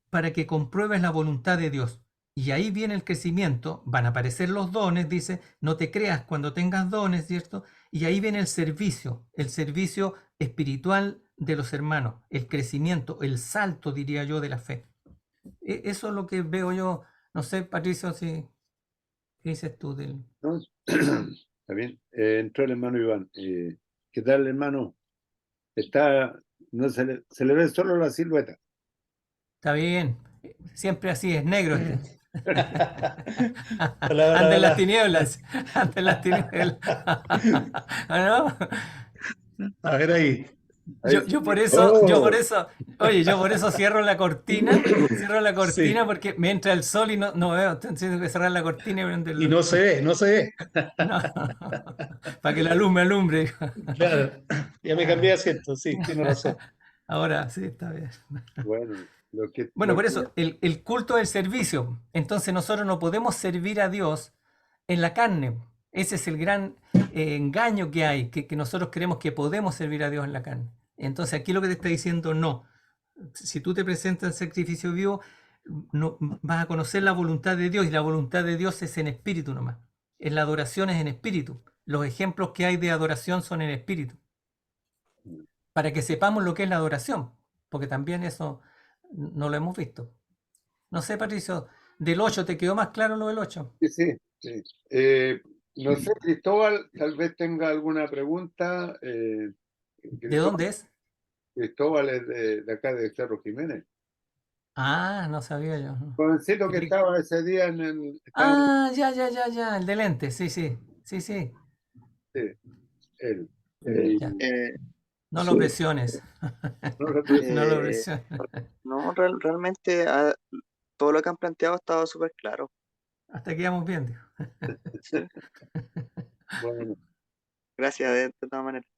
para que compruebes la voluntad de Dios. Y ahí viene el crecimiento, van a aparecer los dones, dice, no te creas cuando tengas dones, ¿cierto? Y ahí viene el servicio espiritual de los hermanos, el crecimiento, el salto, diría yo, de la fe. Eso es lo que veo yo. No sé, Patricio, si ¿qué dices tú del... ¿No? Está bien. Entró el hermano Iván. ¿Qué tal, hermano? No se le ve solo la silueta. Está bien, siempre así, es negro este. Hola, Anda en las hola. tinieblas, anda en las tinieblas. ¿Ah, no? A ver ahí. Yo por Oh, eso, oye, yo por eso cierro la Sí. cortina porque me entra el sol y no veo, entonces tengo que cerrar la cortina y prender Y no se ve, no se ve. no, para que la luz me alumbre. Claro. Ya me cambié de asiento, sí, tiene razón. Ahora sí, está bien. Bueno, Bueno, por eso, el culto del servicio. Entonces nosotros no podemos servir a Dios en la carne. Ese es el gran engaño que hay, que nosotros creemos que podemos servir a Dios en la carne. Entonces aquí lo que te está diciendo, no. Si tú te presentas en sacrificio vivo, no, vas a conocer la voluntad de Dios y la voluntad de Dios es en espíritu nomás. En la adoración es en espíritu. Los ejemplos que hay de adoración son en espíritu. Para que sepamos lo que es la adoración, porque también eso no lo hemos visto. No sé, Patricio, del 8, ¿te quedó más claro lo del 8? sí, sí, sí. No sé, Cristóbal, tal vez tenga alguna pregunta. ¿De dónde es? Cristóbal es de acá de Cerro Jiménez. Ah, no sabía yo. Jovencito que Felipe. estaba ese día estaba Ah, ya, el de lente, sí, sí, sí, sí, él. ya. Y No lo presiones, no lo no lo Eh, presiones. no, realmente todo lo que han planteado ha estado súper claro. Hasta aquí vamos bien, dijo. Sí, bueno, gracias de todas maneras.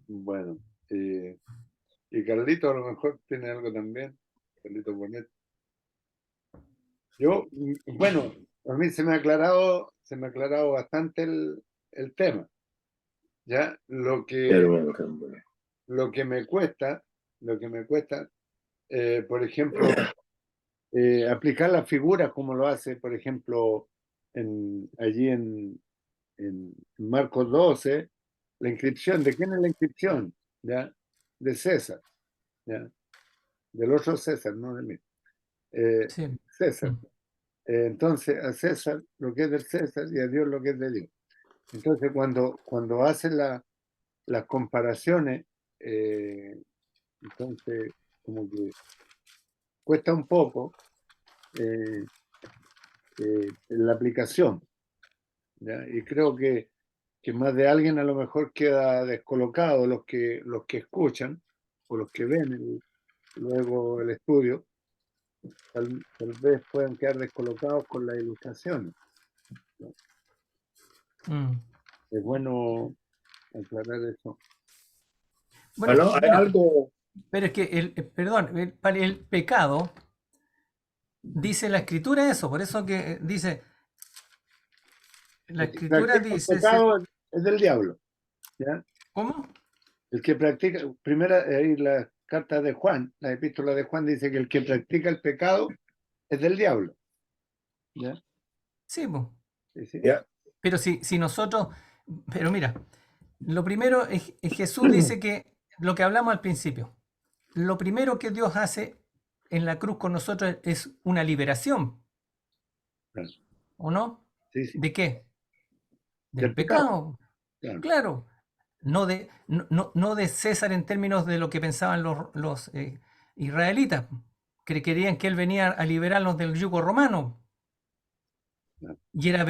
bueno. Y Carlito a lo mejor tiene algo también. Carlito Bonet. Yo, bueno, a mí se me ha aclarado bastante el tema. Ya hermano, hermano. lo que me cuesta, por ejemplo, aplicar las figuras como lo hace, por ejemplo, allí en Marcos 12, la inscripción. ¿De quién es la inscripción? ¿Ya? De César, ¿ya? Del otro César, no de mí. Sí. César. Entonces, a César lo que es del César y a Dios lo que es de Dios. Entonces, cuando hacen las comparaciones, entonces, como que cuesta un poco la aplicación, ¿ya? Y creo que más de alguien a lo mejor queda descolocado, los que escuchan o los que ven luego el estudio, tal vez puedan quedar descolocados con las ilustraciones, ¿no? Mm. Es bueno aclarar eso. Bueno, hay Bueno, algo, pero es que, perdón, el pecado, dice la escritura eso, por eso que dice, la El que escritura practica el dice, pecado es del diablo, ¿ya? ¿cómo? El que practica, primera, ahí la carta de Juan, la epístola de Juan dice que el que practica el pecado es del diablo, ¿ya? Sí, pues. Sí, sí. ya, Pero si nosotros, pero mira, lo primero es Jesús dice que lo que hablamos al principio, lo primero que Dios hace en la cruz con nosotros es una liberación. Claro. ¿o no? Sí, sí. ¿De qué? Del Del pecado. pecado, Claro. claro. No de César en términos de lo que pensaban los israelitas, que querían que él venía a liberarlos del yugo romano. Claro. Y era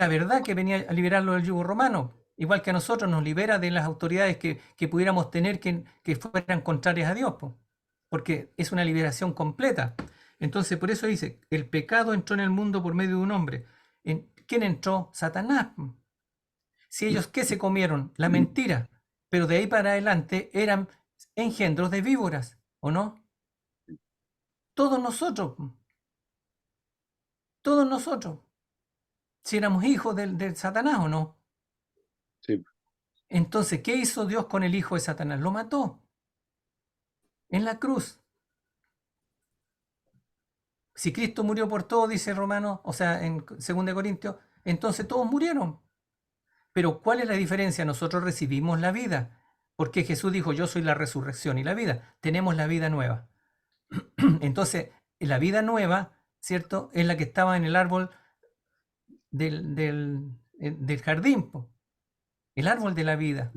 verdad que venía a liberarlos del yugo romano, igual que a nosotros nos libera de las autoridades que pudiéramos tener que fueran contrarias a Dios, po, porque es una liberación completa. Entonces, por eso dice, el pecado entró en el mundo por medio de un hombre. ¿Quién entró? Satanás. Po. Si ellos, ¿qué se comieron? La mentira. Pero de ahí para adelante eran engendros de víboras, ¿o no? Todos nosotros. Todos nosotros. Si éramos hijos del Satanás, ¿o no? Sí. Entonces, ¿qué hizo Dios con el hijo de Satanás? Lo mató en la cruz. Si Cristo murió por todo, dice Romanos, o sea, en 2 Corintios, entonces todos murieron. Pero ¿cuál es la diferencia? Nosotros recibimos la vida, porque Jesús dijo, yo soy la resurrección y la vida. Tenemos la vida nueva. Entonces, la vida nueva, ¿cierto? Es la que estaba en el árbol del jardín, po, el árbol de la vida.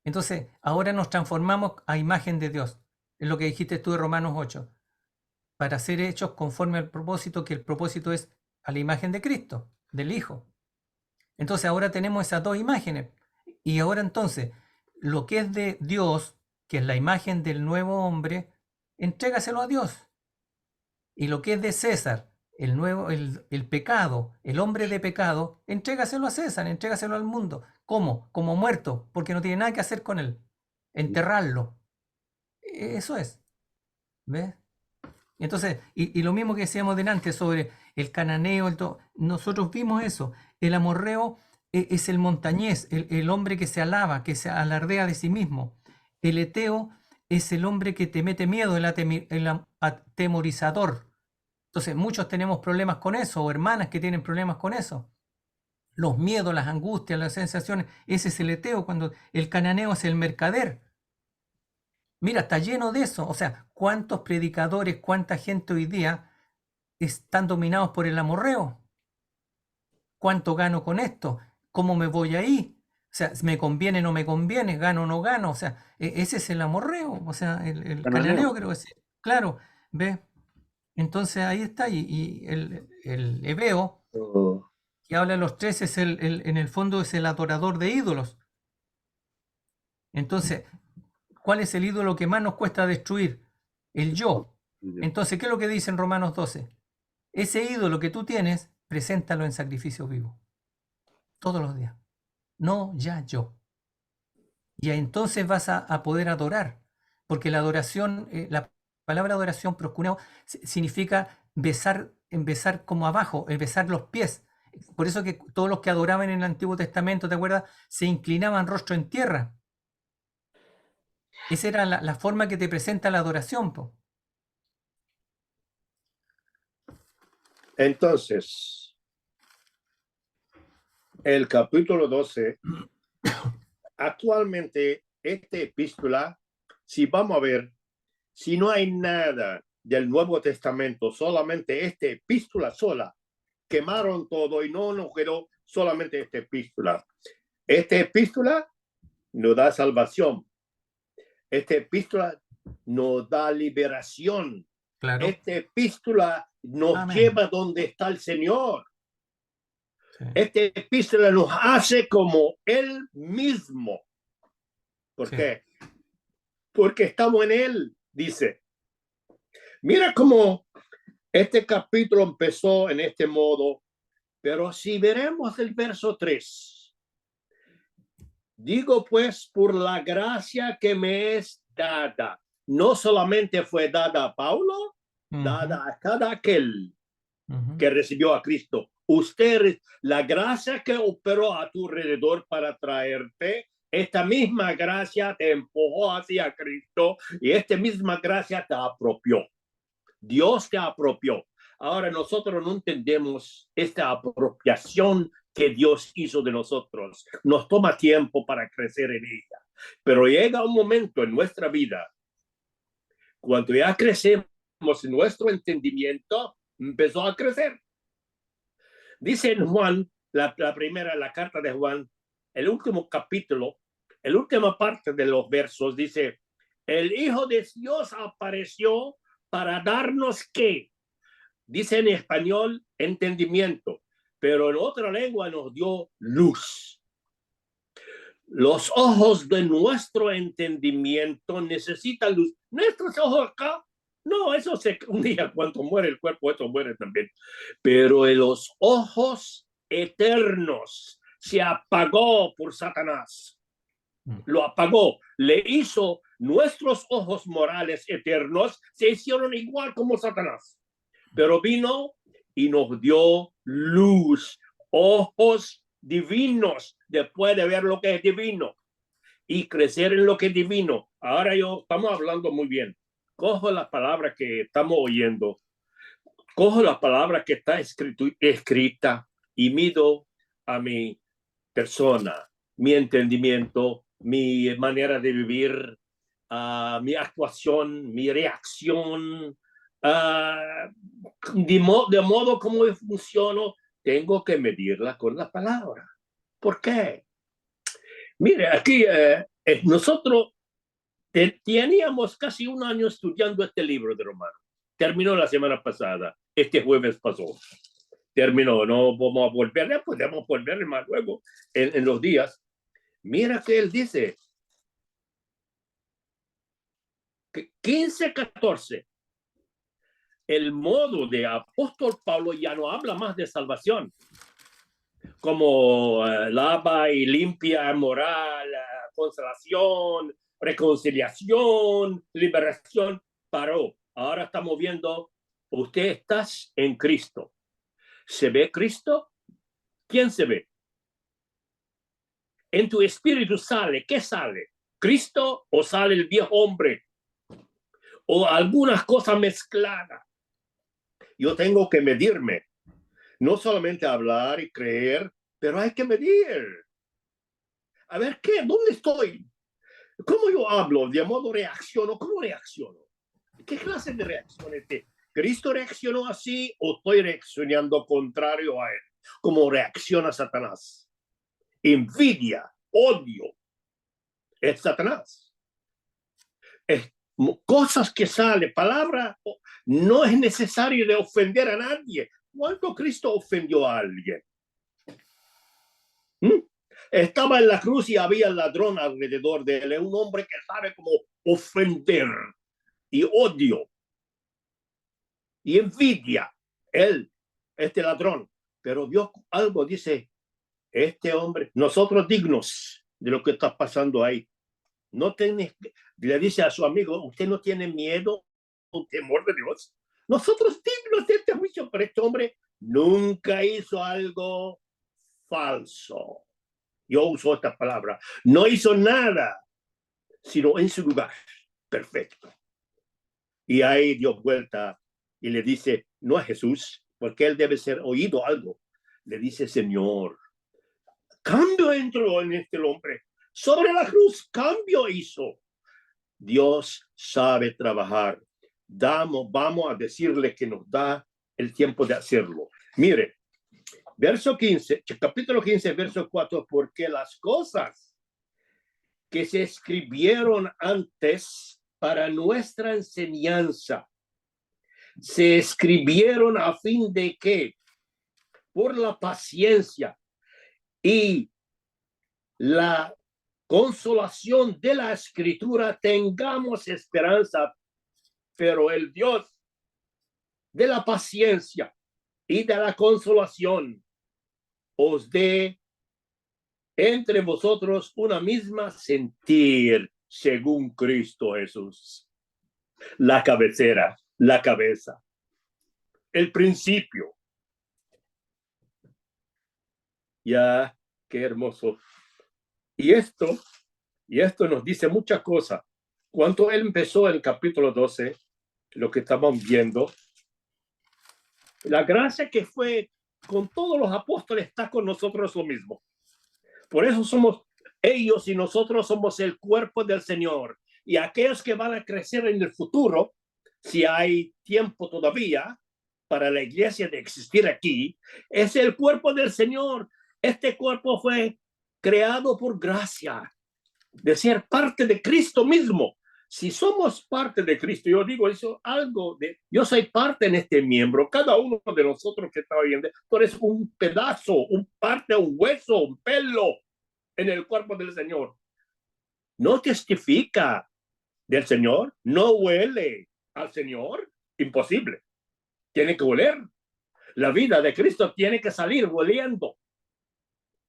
Entonces, ahora nos transformamos a imagen de Dios. Es lo que dijiste tú de Romanos 8. Para ser hechos conforme al propósito, que el propósito es a la imagen de Cristo, del Hijo. Entonces, ahora tenemos esas dos imágenes. Y ahora entonces, lo que es de Dios, que es la imagen del nuevo hombre, entrégaselo a Dios. Y lo que es de César, el pecado, el hombre de pecado, entrégaselo a César, entrégaselo al mundo. ¿Cómo? Como muerto, porque no tiene nada que hacer con él. Enterrarlo. Eso es. ¿Ves? Entonces, y lo mismo que decíamos delante sobre el cananeo, nosotros vimos eso. El amorreo es el montañés, el hombre que se alaba, que se alardea de sí mismo. El eteo es el hombre que te mete miedo, el atemorizador. Entonces, muchos tenemos problemas con eso, o hermanas que tienen problemas con eso. Los miedos, las angustias, las sensaciones, ese es el eteo, cuando el cananeo es el mercader. Mira, está lleno de eso. O sea, ¿cuántos predicadores, cuánta gente hoy día están dominados por el amorreo? ¿Cuánto gano con esto? ¿Cómo me voy ahí? O sea, ¿me conviene o no me conviene? ¿Gano o no gano? O sea, ese es el amorreo, o sea, el cananeo creo que es. Claro, ¿ves? Entonces ahí está, y el Ebeo, Oh, que habla de los tres, en el fondo es el adorador de ídolos. Entonces, ¿cuál es el ídolo que más nos cuesta destruir? El yo. Entonces, ¿qué es lo que dice en Romanos 12? Ese ídolo que tú tienes, preséntalo en sacrificio vivo. Todos los días. No ya yo. Y entonces vas a poder adorar. Porque la adoración, la palabra adoración, proscuneo, significa besar como abajo, besar los pies. Por eso que todos los que adoraban en el Antiguo Testamento, ¿te acuerdas? Se inclinaban rostro en tierra. Esa era la forma que te presenta la adoración, po. entonces, el capítulo 12, actualmente, esta epístola, si vamos a ver, si no hay nada del Nuevo Testamento, solamente esta epístola sola, quemaron todo y no nos quedó solamente esta epístola. Esta epístola nos da salvación. Esta epístola nos da liberación. Claro. Esta epístola nos Amén. lleva donde está el Señor. Sí. Esta epístola nos hace como Él mismo. ¿Por Sí. qué? Porque estamos en Él, dice. Mira cómo este capítulo empezó en este modo, pero si veremos el verso 3, digo pues por la gracia que me es dada, no solamente fue dada a Paulo, dada a cada aquel que recibió a Cristo. Usted, la gracia que operó a tu alrededor para traerte, esta misma gracia te empujó hacia Cristo y esta misma gracia te apropió. Dios te apropió. Ahora nosotros no entendemos esta apropiación que Dios hizo de nosotros. Nos toma tiempo para crecer en ella. Pero llega un momento en nuestra vida, cuando ya crecemos en nuestro entendimiento, empezó a crecer. Dice en Juan, la primera, la carta de Juan, el último capítulo, la última parte de los versos, dice, el Hijo de Dios apareció para darnos ¿qué? Dice en español, entendimiento, pero en otra lengua nos dio luz. Los ojos de nuestro entendimiento necesitan luz. Nuestros ojos acá, no, eso un día cuando muere el cuerpo, esto muere también. Pero en los ojos eternos se apagó por Satanás. Lo apagó, le hizo nuestros ojos morales eternos, se hicieron igual como Satanás. Pero vino y nos dio luz, ojos divinos, después de ver lo que es divino y crecer en lo que es divino. Ahora estamos hablando muy bien. Cojo la palabra que estamos oyendo, cojo la palabra que está escrita y mido a mi persona, mi entendimiento, mi manera de vivir, mi actuación, mi reacción, de modo como funciono, tengo que medirla con la palabra. ¿Por qué? Mire, aquí nosotros teníamos casi un año estudiando este libro de Romanos. Terminó la semana pasada, este jueves pasó. Terminó, no vamos a volverle, podemos volverle más luego en los días. Mira que él dice, 15:14, el modo de apóstol Pablo ya no habla más de salvación, como lava y limpia, moral, consolación, reconciliación, liberación, paró. Ahora estamos viendo, usted está en Cristo. ¿Se ve Cristo? ¿Quién se ve? En tu espíritu sale, ¿qué sale? ¿Cristo o sale el viejo hombre? O algunas cosas mezcladas. Yo tengo que medirme. No solamente hablar y creer, pero hay que medir. A ver, ¿qué? ¿Dónde estoy? ¿Cómo yo hablo? ¿De modo reacciono? ¿Cómo reacciono? ¿Qué clase de reacción es? ¿Cristo reaccionó así o estoy reaccionando contrario a él? ¿Cómo reacciona Satanás? Envidia, odio, es Satanás. Es cosas que salen, palabra, no es necesario de ofender a nadie. ¿Cuándo Cristo ofendió a alguien? Estaba en la cruz y había ladrón alrededor de él, un hombre que sabe cómo ofender y odio y envidia. Él, este ladrón, pero vio algo, dice, este hombre, nosotros dignos de lo que está pasando ahí. No tiene, le dice a su amigo, usted no tiene miedo o temor de Dios. Nosotros dignos de este juicio, pero este hombre nunca hizo algo falso. Yo uso esta palabra. No hizo nada, sino en su lugar. Perfecto. Y ahí dio vuelta y le dice, no a Jesús, porque él debe ser oído algo. Le dice, Señor, cambio entró en este hombre. Sobre la cruz, cambio hizo. Dios sabe trabajar. Vamos a decirle que nos da el tiempo de hacerlo. Mire, verso 15, capítulo 15, verso 4, porque las cosas que se escribieron antes para nuestra enseñanza se escribieron a fin de que por la paciencia y la consolación de la escritura tengamos esperanza, pero el Dios de la paciencia y de la consolación os dé entre vosotros una misma sentir según Cristo Jesús. La cabecera, la cabeza, el principio. Ya, qué hermoso. Y esto nos dice muchas cosas. Cuando él empezó el capítulo 12, lo que estamos viendo, la gracia que fue con todos los apóstoles está con nosotros lo mismo. Por eso somos ellos y nosotros somos el cuerpo del Señor. Y aquellos que van a crecer en el futuro, si hay tiempo todavía, para la iglesia de existir aquí es el cuerpo del Señor. Este cuerpo fue creado por gracia, de ser parte de Cristo mismo. Si somos parte de Cristo, yo digo eso, algo de, yo soy parte en este miembro, cada uno de nosotros que está oyendo, tú eres un pedazo, un parte, un hueso, un pelo en el cuerpo del Señor. No testifica del Señor, no huele al Señor, imposible. Tiene que oler. La vida de Cristo tiene que salir oliendo.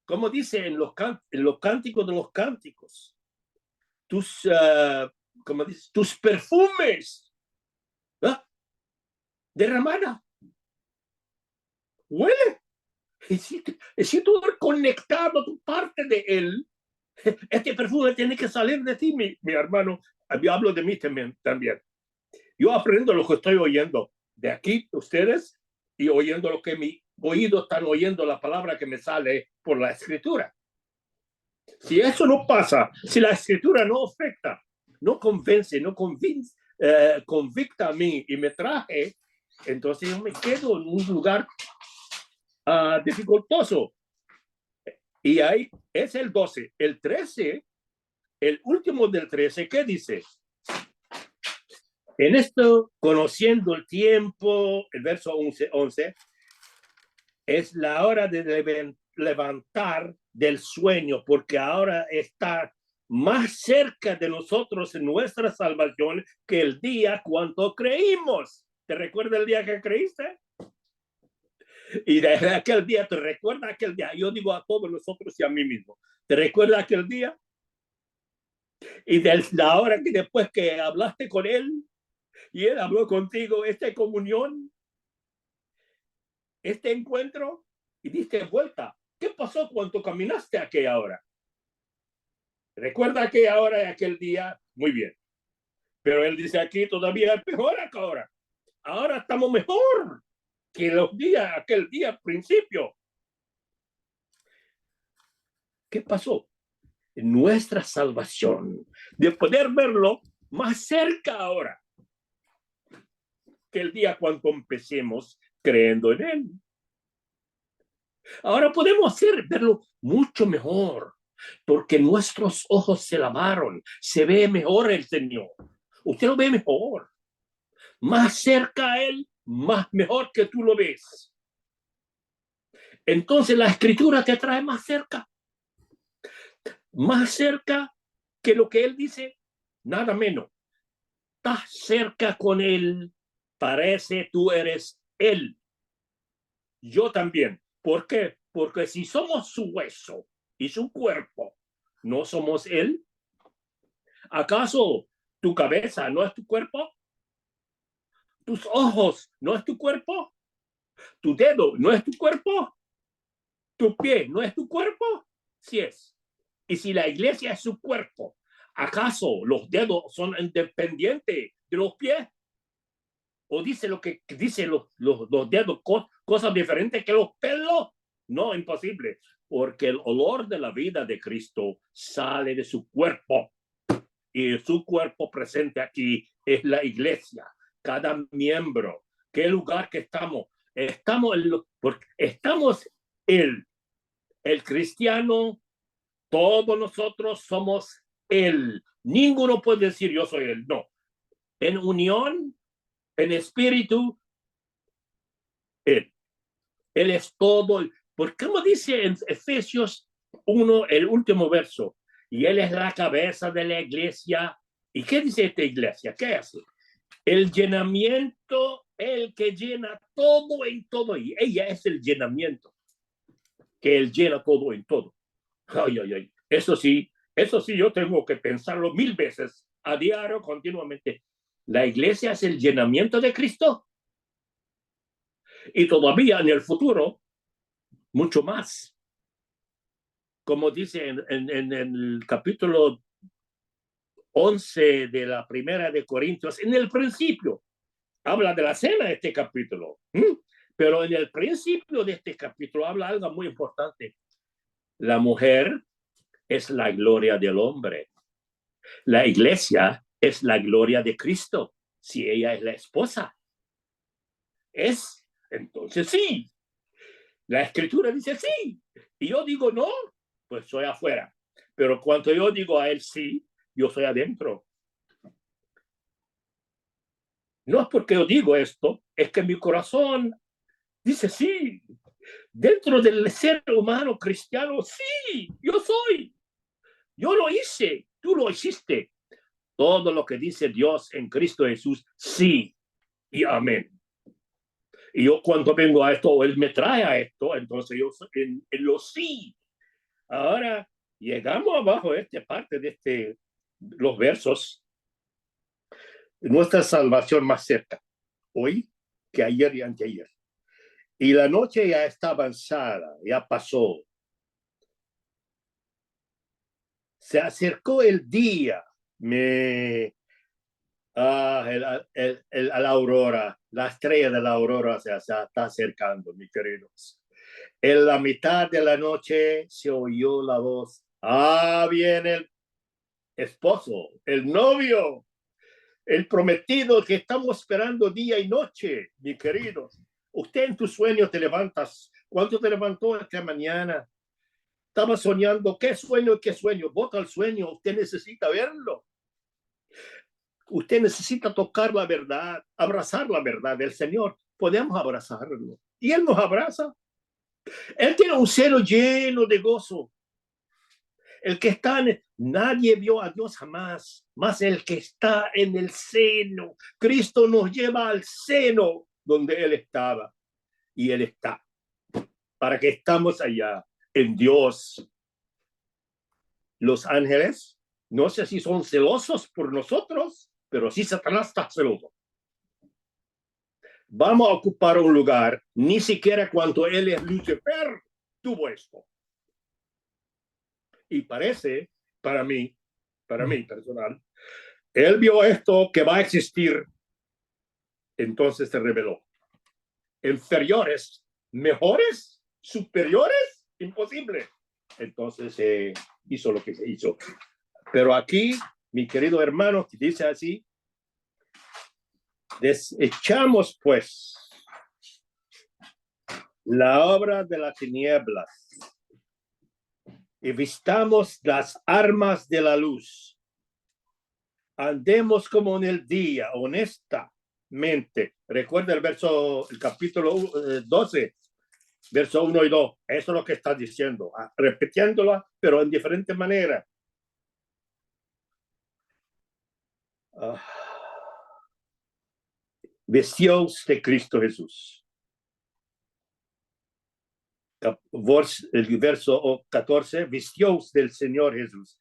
Como dice en los cánticos de los cánticos, como dice, tus perfumes, ¿ah? Derramada. Huele. Y si tú eres conectado, tu parte de él, este perfume tiene que salir de ti, mi hermano. Yo hablo de mí también. Yo aprendo lo que estoy oyendo de aquí, ustedes, y oyendo lo que mi oído están oyendo, la palabra que me sale por la escritura. Si eso no pasa, si la escritura no afecta, no convence, no convicta a mí y me traje, entonces yo me quedo en un lugar dificultoso. Y ahí es el 12. El 13, el último del 13, ¿qué dice? En esto, conociendo el tiempo, el verso 11, es la hora de levantar del sueño, porque ahora está más cerca de nosotros en nuestra salvación que el día cuando creímos. ¿Te recuerda el día que creíste? Y de aquel día, ¿te recuerda aquel día? Yo digo a todos nosotros y a mí mismo, ¿te recuerda aquel día? Y de la hora que después que hablaste con él y él habló contigo, esta comunión, este encuentro, y diste vuelta. ¿Qué pasó cuando caminaste a aquella hora? ¿Recuerda aquella hora y aquel día? Muy bien. Pero él dice aquí todavía es mejor que ahora. Ahora estamos mejor que los días, aquel día al principio. ¿Qué pasó? Nuestra salvación, de poder verlo más cerca ahora que el día cuando empecemos creyendo en él. Ahora podemos verlo mucho mejor, porque nuestros ojos se lavaron, se ve mejor el Señor. Usted lo ve mejor, más cerca a él, más mejor que tú lo ves. Entonces la escritura te trae más cerca que lo que él dice, nada menos. Estás cerca con él, parece tú eres él. Yo también. ¿Por qué? Porque si somos su hueso y su cuerpo, ¿no somos él? ¿Acaso tu cabeza no es tu cuerpo? ¿Tus ojos no es tu cuerpo? ¿Tu dedo no es tu cuerpo? ¿Tu pie no es tu cuerpo? Sí es. Y si la iglesia es su cuerpo, ¿acaso los dedos son independientes de los pies? ¿O dice lo que dicen los dedos, cosas diferentes que los pelos? No, imposible, porque el olor de la vida de Cristo sale de su cuerpo. Y su cuerpo presente aquí es la iglesia, cada miembro. ¿Qué lugar que estamos? Estamos el cristiano, todos nosotros somos él. Ninguno puede decir yo soy él, no. En unión, en espíritu, él. Él es todo. Porque como dice en Efesios 1, el último verso, y él es la cabeza de la iglesia. ¿Y qué dice esta iglesia? ¿Qué hace? El llenamiento, el que llena todo en todo. Y ella es el llenamiento, que él llena todo en todo. Ay, ay, ay. Eso sí, yo tengo que pensarlo 1000 veces a diario, continuamente. La iglesia es el llenamiento de Cristo. Y todavía en el futuro, mucho más. Como dice en el capítulo 11 de la primera de Corintios, en el principio, habla de la cena este capítulo, pero en el principio de este capítulo habla algo muy importante. La mujer es la gloria del hombre. La iglesia es la gloria de Cristo, si ella es la esposa. Es entonces sí. La escritura dice sí. Y yo digo no, pues soy afuera. Pero cuando yo digo a él sí, yo soy adentro. No es porque yo digo esto, es que mi corazón dice sí. Dentro del ser humano cristiano, sí, yo soy. Yo lo hice, tú lo hiciste. Todo lo que dice Dios en Cristo Jesús, sí y amén. Y yo cuando vengo a esto, Él me trae a esto, entonces yo soy en lo sí. Ahora llegamos abajo de esta parte de los versos, nuestra salvación más cerca, hoy que ayer y anteayer. Y la noche ya está avanzada, ya pasó. Se acercó el día, a la aurora, la estrella de la aurora se está acercando, mis queridos. En la mitad de la noche se oyó la voz, viene el esposo, el novio, el prometido que estamos esperando día y noche, mis queridos. Usted en tus sueños te levantas. ¿Cuánto te levantó esta mañana? Estaba soñando. ¿Qué sueño y qué sueño? Bota el sueño. Usted necesita verlo. Usted necesita tocar la verdad, abrazar la verdad del Señor. Podemos abrazarlo. Y Él nos abraza. Él tiene un cielo lleno de gozo. El que está nadie vio a Dios jamás, más el que está en el seno. Cristo nos lleva al seno donde Él estaba. Y Él está. Para que estamos allá en Dios. Los ángeles, no sé si son celosos por nosotros, pero sí Satanás está celoso. Vamos a ocupar un lugar, ni siquiera cuando Él es Lucifer, tuvo esto. Y parece, para mí personal, Él vio esto que va a existir, entonces se reveló. Inferiores, mejores, superiores, imposible. Entonces hizo lo que se hizo. Pero aquí, mi querido hermano, que dice así, desechamos pues la obra de las tinieblas y vistamos las armas de la luz. Andemos como en el día, honestamente. Recuerda el capítulo 12, verso 1 y 2. Eso es lo que está diciendo, repitiéndola, pero en diferente manera. Vestíos de Cristo Jesús. El verso 14, vestíos del Señor Jesús.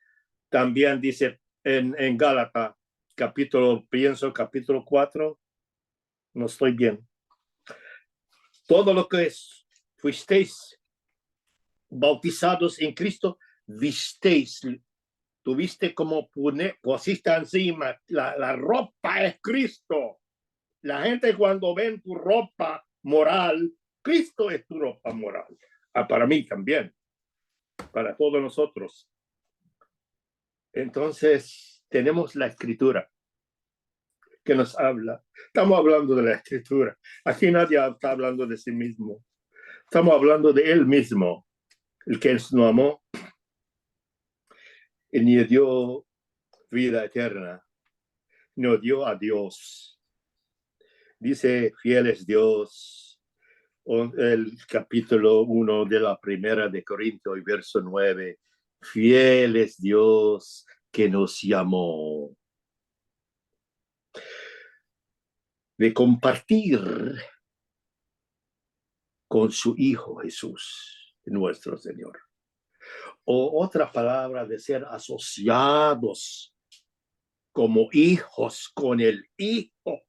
También dice en Gálatas, capítulo 4, no estoy bien. Todo lo que fuisteis bautizados en Cristo, visteis, tuviste como pusiste encima, la ropa es Cristo. La gente cuando ven tu ropa moral, Cristo es tu ropa moral. Para mí también, para todos nosotros. Entonces, tenemos la escritura que nos habla. Estamos hablando de la escritura. Aquí nadie está hablando de sí mismo. Estamos hablando de Él mismo, el que nos amó y nos dio vida eterna. Nos dio a Dios. Dice, fiel es Dios. El capítulo 1 de la primera de Corintios, y verso 9. Fiel es Dios que nos llamó. De compartir con su Hijo Jesús, nuestro Señor. O otra palabra, de ser asociados como hijos con el Hijo.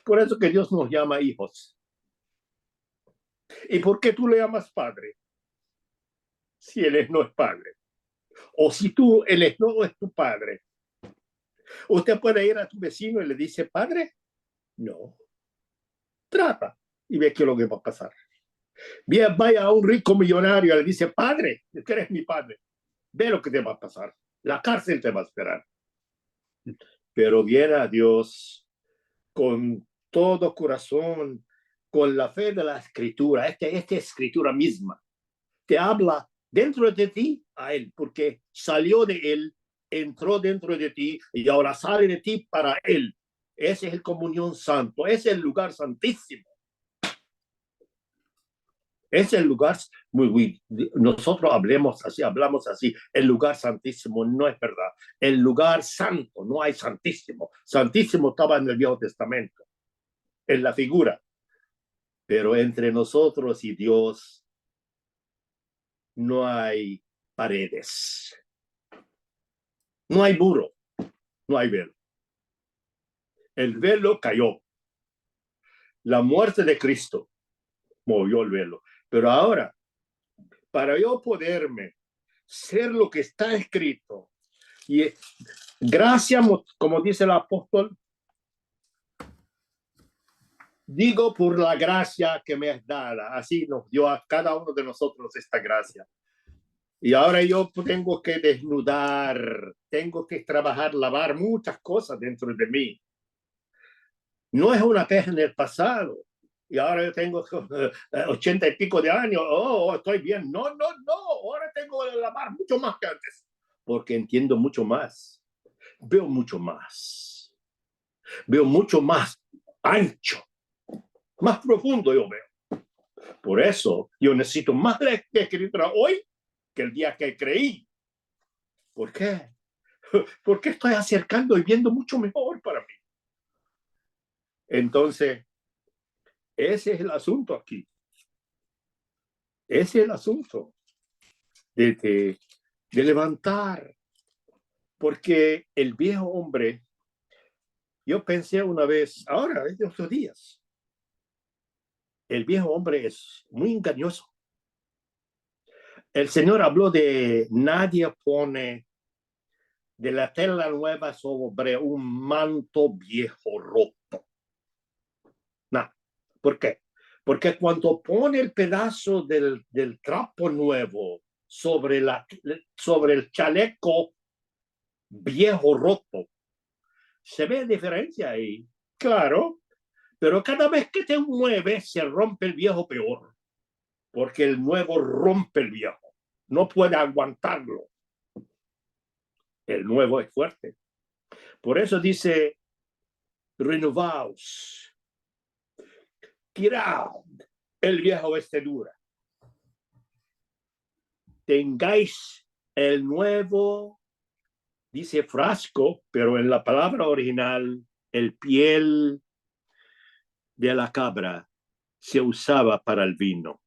Por eso que Dios nos llama hijos. ¿Y por qué tú le llamas padre? Si Él no es padre. O si Él no es tu padre. Usted puede ir a tu vecino y le dice, padre. No. Trata y ve qué es lo que va a pasar. Bien, vaya a un rico millonario y le dice, padre, tú eres mi padre. Ve lo que te va a pasar. La cárcel te va a esperar. Pero viene a Dios con todo corazón, con la fe de la escritura, esta escritura misma, te habla dentro de ti a él, porque salió de él, entró dentro de ti y ahora sale de ti para él. Ese es el comunión santo, es el lugar santísimo. Es el lugar muy, nosotros hablamos así, el lugar santísimo no es verdad. El lugar santo, no hay santísimo. Santísimo estaba en el Viejo Testamento, en la figura. Pero entre nosotros y Dios no hay paredes. No hay muro, no hay velo. El velo cayó. La muerte de Cristo movió el velo. Pero ahora, para yo poderme ser lo que está escrito, y gracias, como dice el apóstol, digo por la gracia que me es dada, así nos dio a cada uno de nosotros esta gracia. Y ahora yo tengo que desnudar, tengo que trabajar, lavar muchas cosas dentro de mí. No es una pez en el pasado. Y ahora yo tengo 80 y pico de años. Oh, estoy bien. No. Ahora tengo que lavar mucho más que antes. Porque entiendo mucho más. Veo mucho más. Veo mucho más ancho. Más profundo yo veo. Por eso yo necesito más la escritura hoy que el día que creí. ¿Por qué? Porque estoy acercando y viendo mucho mejor para mí. Entonces, ese es el asunto aquí. Ese es el asunto de levantar. Porque el viejo hombre, yo pensé una vez, ahora, de estos días, el viejo hombre es muy engañoso. El Señor habló de nadie pone de la tela nueva sobre un manto viejo roto. No. ¿Por qué? Porque cuando pone el pedazo del trapo nuevo sobre el chaleco viejo roto, se ve diferencia ahí, claro, pero cada vez que te mueves se rompe el viejo peor, porque el nuevo rompe el viejo, no puede aguantarlo. El nuevo es fuerte. Por eso dice, renovaos, tirad el viejo vestidura. Tengáis el nuevo, dice frasco, pero en la palabra original, el piel de la cabra se usaba para el vino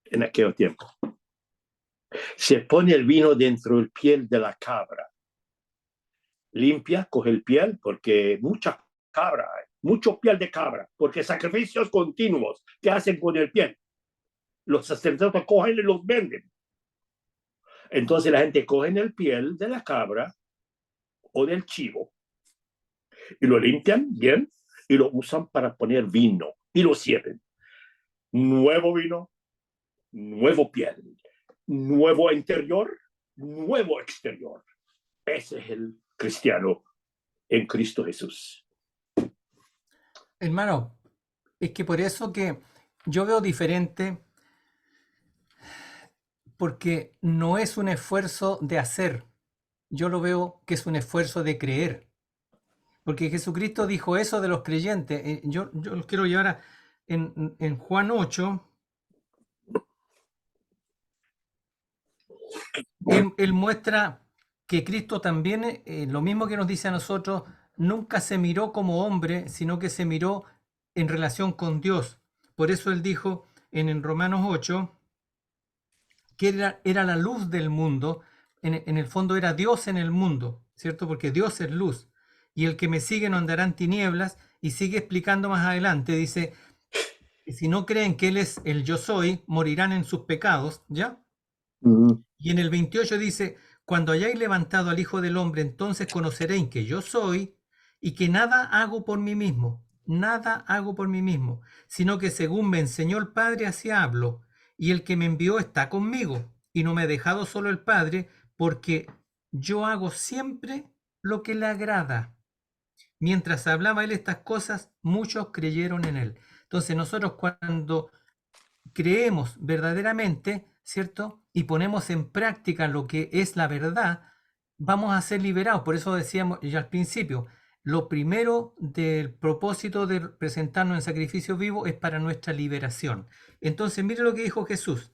en aquel tiempo. Se pone el vino dentro del piel de la cabra. Limpia, coge el piel, porque mucha cabra hay, mucho piel de cabra, porque sacrificios continuos que hacen con el piel. Los sacerdotes cogen y los venden. Entonces la gente coge el piel de la cabra o del chivo y lo limpian bien y lo usan para poner vino y lo sirven. Nuevo vino, nuevo piel, nuevo interior, nuevo exterior. Ese es el cristiano en Cristo Jesús. Hermano, es que por eso que yo veo diferente, porque no es un esfuerzo de hacer, yo lo veo que es un esfuerzo de creer. Porque Jesucristo dijo eso de los creyentes. Yo los quiero llevar en Juan 8. Él muestra que Cristo también, lo mismo que nos dice a nosotros, nunca se miró como hombre, sino que se miró en relación con Dios. Por eso él dijo en Romanos 8 que era la luz del mundo. En el fondo era Dios en el mundo, ¿cierto? Porque Dios es luz. Y el que me sigue no andará en tinieblas. Y sigue explicando más adelante, dice, si no creen que Él es el yo soy, morirán en sus pecados, ¿ya? Y en el 28 dice, cuando hayáis levantado al Hijo del Hombre, entonces conoceréis que yo soy y que nada hago por mí mismo, sino que según me enseñó el Padre, así hablo, y el que me envió está conmigo, y no me ha dejado solo el Padre, porque yo hago siempre lo que le agrada. Mientras hablaba él estas cosas, muchos creyeron en él. Entonces nosotros cuando creemos verdaderamente, ¿cierto? Y ponemos en práctica lo que es la verdad, vamos a ser liberados. Por eso decíamos ya al principio, lo primero del propósito de presentarnos en sacrificio vivo es para nuestra liberación. Entonces, mire lo que dijo Jesús.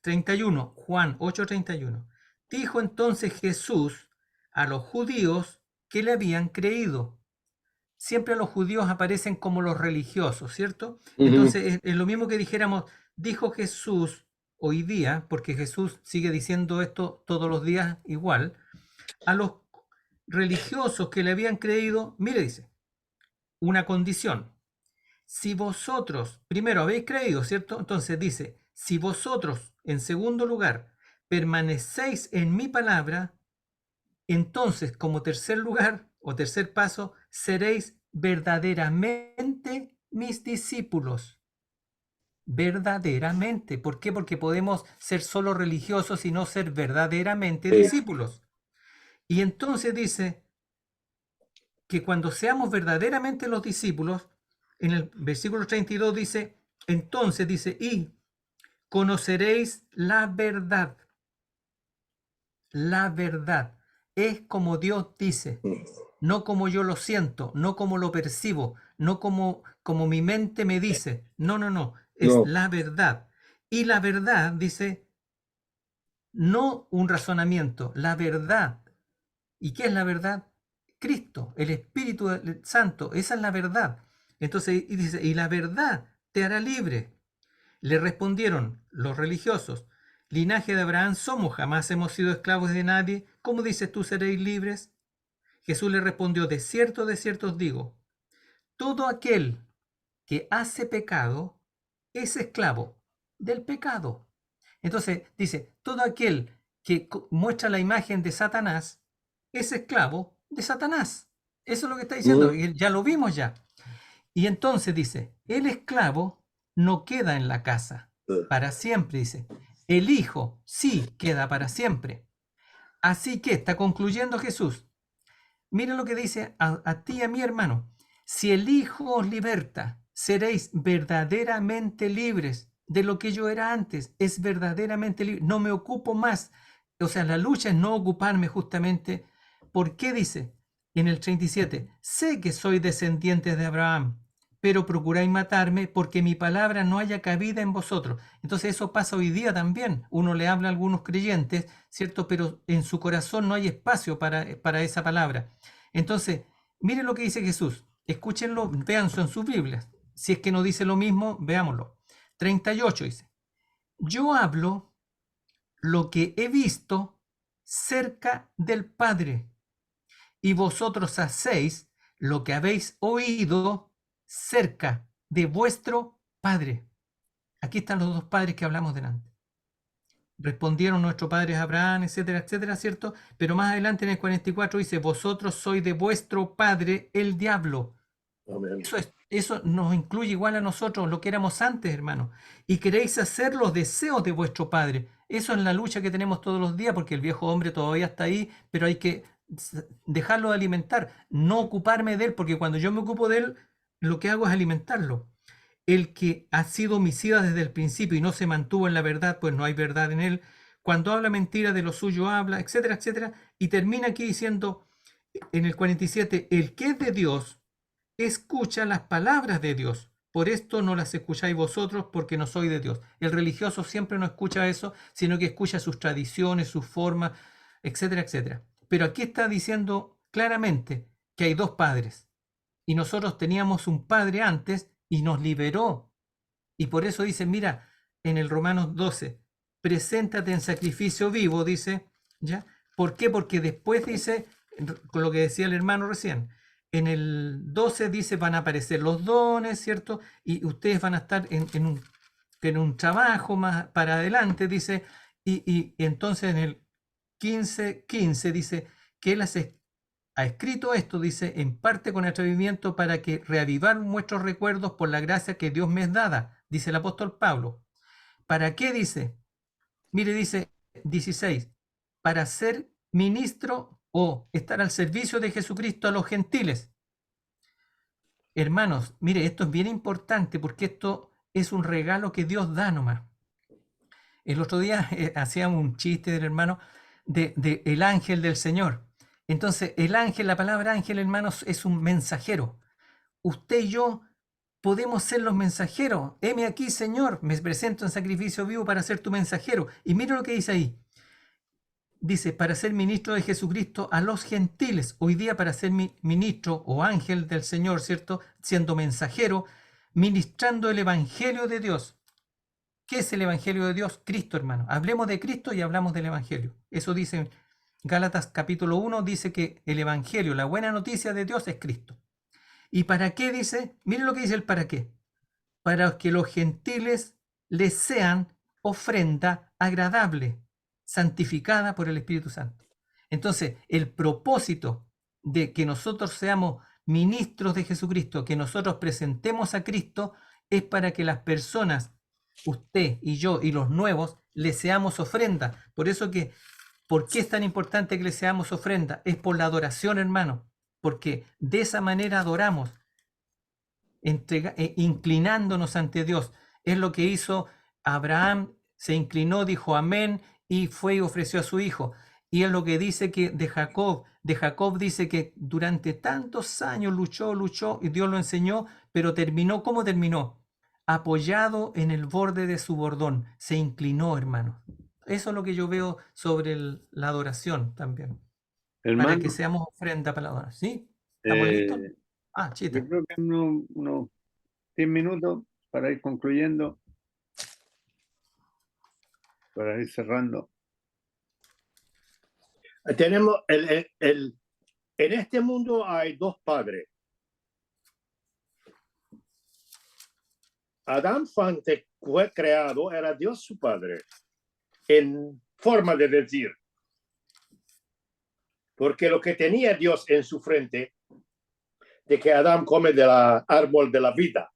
31, Juan 8:31. Dijo entonces Jesús a los judíos que le habían creído. Siempre los judíos aparecen como los religiosos, ¿cierto? Entonces es lo mismo que dijéramos, dijo Jesús hoy día, porque Jesús sigue diciendo esto todos los días igual, a los religiosos que le habían creído, mire, dice, una condición. Si vosotros, primero habéis creído, ¿cierto? Entonces dice, si vosotros, en segundo lugar, permanecéis en mi palabra, entonces, como tercer lugar o tercer paso, seréis verdaderamente mis discípulos. Verdaderamente. ¿Por qué? Porque podemos ser solo religiosos y no ser verdaderamente discípulos. Y entonces dice que cuando seamos verdaderamente los discípulos, en el versículo 32 dice, entonces dice, y conoceréis la verdad. La verdad es como Dios dice, no como yo lo siento, no como lo percibo, no como mi mente me dice. No, no, no, es No. la verdad. Y la verdad dice, no un razonamiento, la verdad. ¿Y qué es la verdad? Cristo, el Espíritu Santo, esa es la verdad. Entonces, y dice, y la verdad te hará libre. Le respondieron los religiosos, linaje de Abraham somos, jamás hemos sido esclavos de nadie. ¿Cómo dices tú seréis libres? Jesús le respondió, de cierto os digo, todo aquel que hace pecado es esclavo del pecado. Entonces dice, todo aquel que muestra la imagen de Satanás es esclavo de Satanás. Eso es lo que está diciendo, y ya lo vimos ya. Y entonces dice, el esclavo no queda en la casa para siempre, dice. El hijo sí queda para siempre. Así que está concluyendo Jesús. Miren lo que dice a ti y a mi hermano. Si el Hijo os liberta, seréis verdaderamente libres de lo que yo era antes. Es verdaderamente libre. No me ocupo más. O sea, la lucha es no ocuparme justamente. ¿Por qué dice en el 37? Sé que soy descendiente de Abraham, pero procuráis matarme porque mi palabra no haya cabida en vosotros. Entonces eso pasa hoy día también. Uno le habla a algunos creyentes, ¿cierto? Pero en su corazón no hay espacio para esa palabra. Entonces, miren lo que dice Jesús. Escúchenlo, véanlo en sus Biblias. Si es que no dice lo mismo, veámoslo. 38 dice, yo hablo lo que he visto cerca del Padre, y vosotros hacéis lo que habéis oído cerca de vuestro Padre. Aquí están los dos padres que hablamos delante. Respondieron nuestro padre Abraham, etcétera, etcétera, ¿cierto? Pero más adelante en el 44 dice, vosotros sois de vuestro padre el diablo. Amén. Eso nos incluye igual a nosotros, lo que éramos antes, hermano. Y queréis hacer los deseos de vuestro padre. Eso es la lucha que tenemos todos los días, porque el viejo hombre todavía está ahí, pero hay que dejarlo de alimentar, no ocuparme de él, porque cuando yo me ocupo de él, lo que hago es alimentarlo. El que ha sido homicida desde el principio y no se mantuvo en la verdad, pues no hay verdad en él. Cuando habla mentira, de lo suyo habla, etcétera, etcétera. Y termina aquí diciendo en el 47, el que es de Dios escucha las palabras de Dios. Por esto no las escucháis vosotros, porque no soy de Dios. El religioso siempre no escucha eso, sino que escucha sus tradiciones, sus formas, etcétera, etcétera. Pero aquí está diciendo claramente que hay dos padres. Y nosotros teníamos un padre antes y nos liberó. Y por eso dice, mira, en el Romanos 12, preséntate en sacrificio vivo, dice, ¿ya? ¿Por qué? Porque después dice, con lo que decía el hermano recién, en el 12 dice, van a aparecer los dones, ¿cierto? Y ustedes van a estar en un trabajo más para adelante, dice, y entonces en el 15 dice que él ha escrito esto, dice, en parte con atrevimiento para que reavivar nuestros recuerdos por la gracia que Dios me es dada, dice el apóstol Pablo. ¿Para qué dice? Mire, dice 16, para ser ministro o estar al servicio de Jesucristo a los gentiles. Hermanos, mire, esto es bien importante porque esto es un regalo que Dios da nomás. El otro día hacía un chiste del hermano de el ángel del Señor. Entonces, el ángel, la palabra ángel, hermanos, es un mensajero. Usted y yo podemos ser los mensajeros. Heme aquí, Señor, me presento en sacrificio vivo para ser tu mensajero. Y mire lo que dice ahí. Dice, para ser ministro de Jesucristo a los gentiles. Hoy día para ser ministro o ángel del Señor, ¿cierto? Siendo mensajero, ministrando el evangelio de Dios. ¿Qué es el evangelio de Dios? Cristo, hermano. Hablemos de Cristo y hablamos del evangelio. Eso dice Gálatas capítulo 1, dice que el evangelio, la buena noticia de Dios es Cristo. ¿Y para qué dice? Miren lo que dice el para qué. Para que los gentiles les sean ofrenda agradable, santificada por el Espíritu Santo. Entonces, el propósito de que nosotros seamos ministros de Jesucristo, que nosotros presentemos a Cristo, es para que las personas, usted y yo y los nuevos, le seamos ofrenda. Por eso que, ¿por qué es tan importante que le seamos ofrenda? Es por la adoración, hermano, porque de esa manera adoramos, inclinándonos ante Dios. Es lo que hizo Abraham, se inclinó, dijo amén y fue y ofreció a su hijo. Y es lo que dice que de Jacob dice que durante tantos años luchó y Dios lo enseñó, pero terminó, ¿cómo terminó? Apoyado en el borde de su bordón, se inclinó, hermano. Eso es lo que yo veo sobre la adoración también, para Hermano, que seamos ofrenda para la adoración. ¿Sí? ¿Estamos listos? Chita. yo creo que unos 10 minutos para ir concluyendo, para ir cerrando. Tenemos en este mundo hay dos padres. Adán antes fue creado, era Dios su padre, en forma de decir. Porque lo que tenía Dios en su frente, de que Adán come del árbol de la vida.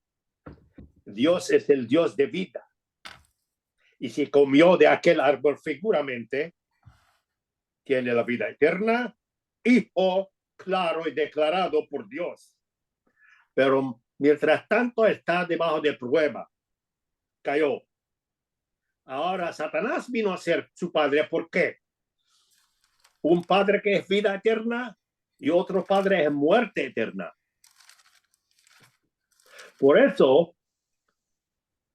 Dios es el Dios de vida. Y si comió de aquel árbol figuramente, tiene la vida eterna, hijo claro y declarado por Dios. Pero mientras tanto está debajo de prueba, cayó. Ahora Satanás vino a ser su padre. ¿Por qué? Un padre que es vida eterna y otro padre es muerte eterna. Por eso,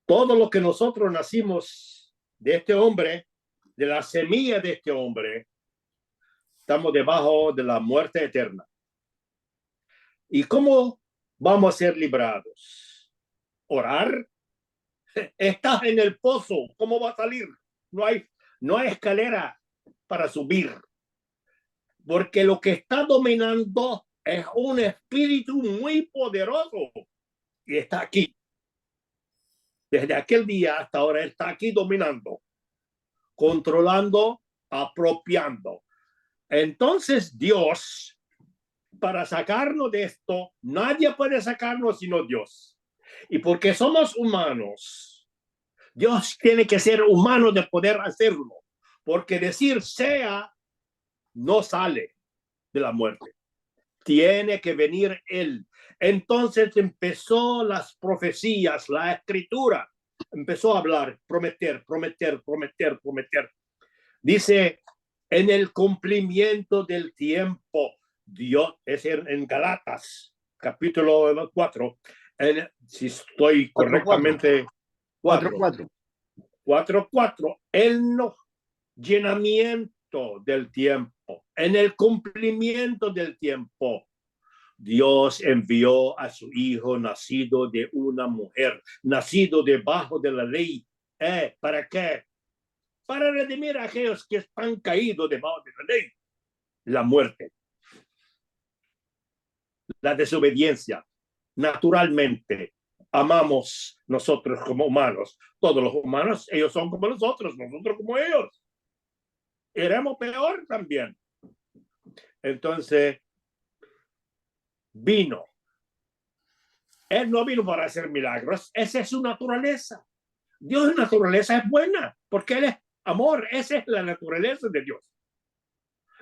todo lo que nosotros nacimos de este hombre, de la semilla de este hombre, estamos debajo de la muerte eterna. ¿Y cómo vamos a ser librados? ¿Orar? Estás en el pozo, ¿cómo va a salir? No hay escalera para subir. Porque lo que está dominando es un espíritu muy poderoso y está aquí. Desde aquel día hasta ahora está aquí dominando, controlando, apropiando. Entonces Dios, para sacarnos de esto, nadie puede sacarnos sino Dios. Y porque somos humanos, Dios tiene que ser humano de poder hacerlo. Porque decir sea no sale de la muerte. Tiene que venir Él. Entonces empezó las profecías, la escritura. Empezó a hablar, prometer. Dice, en el cumplimiento del tiempo, Dios, es en Galatas, capítulo 4, si estoy correctamente, 4:4, el llenamiento del tiempo, en el cumplimiento del tiempo, Dios envió a su hijo nacido de una mujer, nacido debajo de la ley. ¿Para qué? Para redimir a aquellos que están caídos debajo de la ley. La muerte, la desobediencia. Naturalmente, amamos nosotros como humanos. Todos los humanos, ellos son como nosotros como ellos. Éramos peor también. Entonces, vino. Él no vino para hacer milagros. Esa es su naturaleza. Dios, naturaleza es buena, porque Él es amor. Esa es la naturaleza de Dios.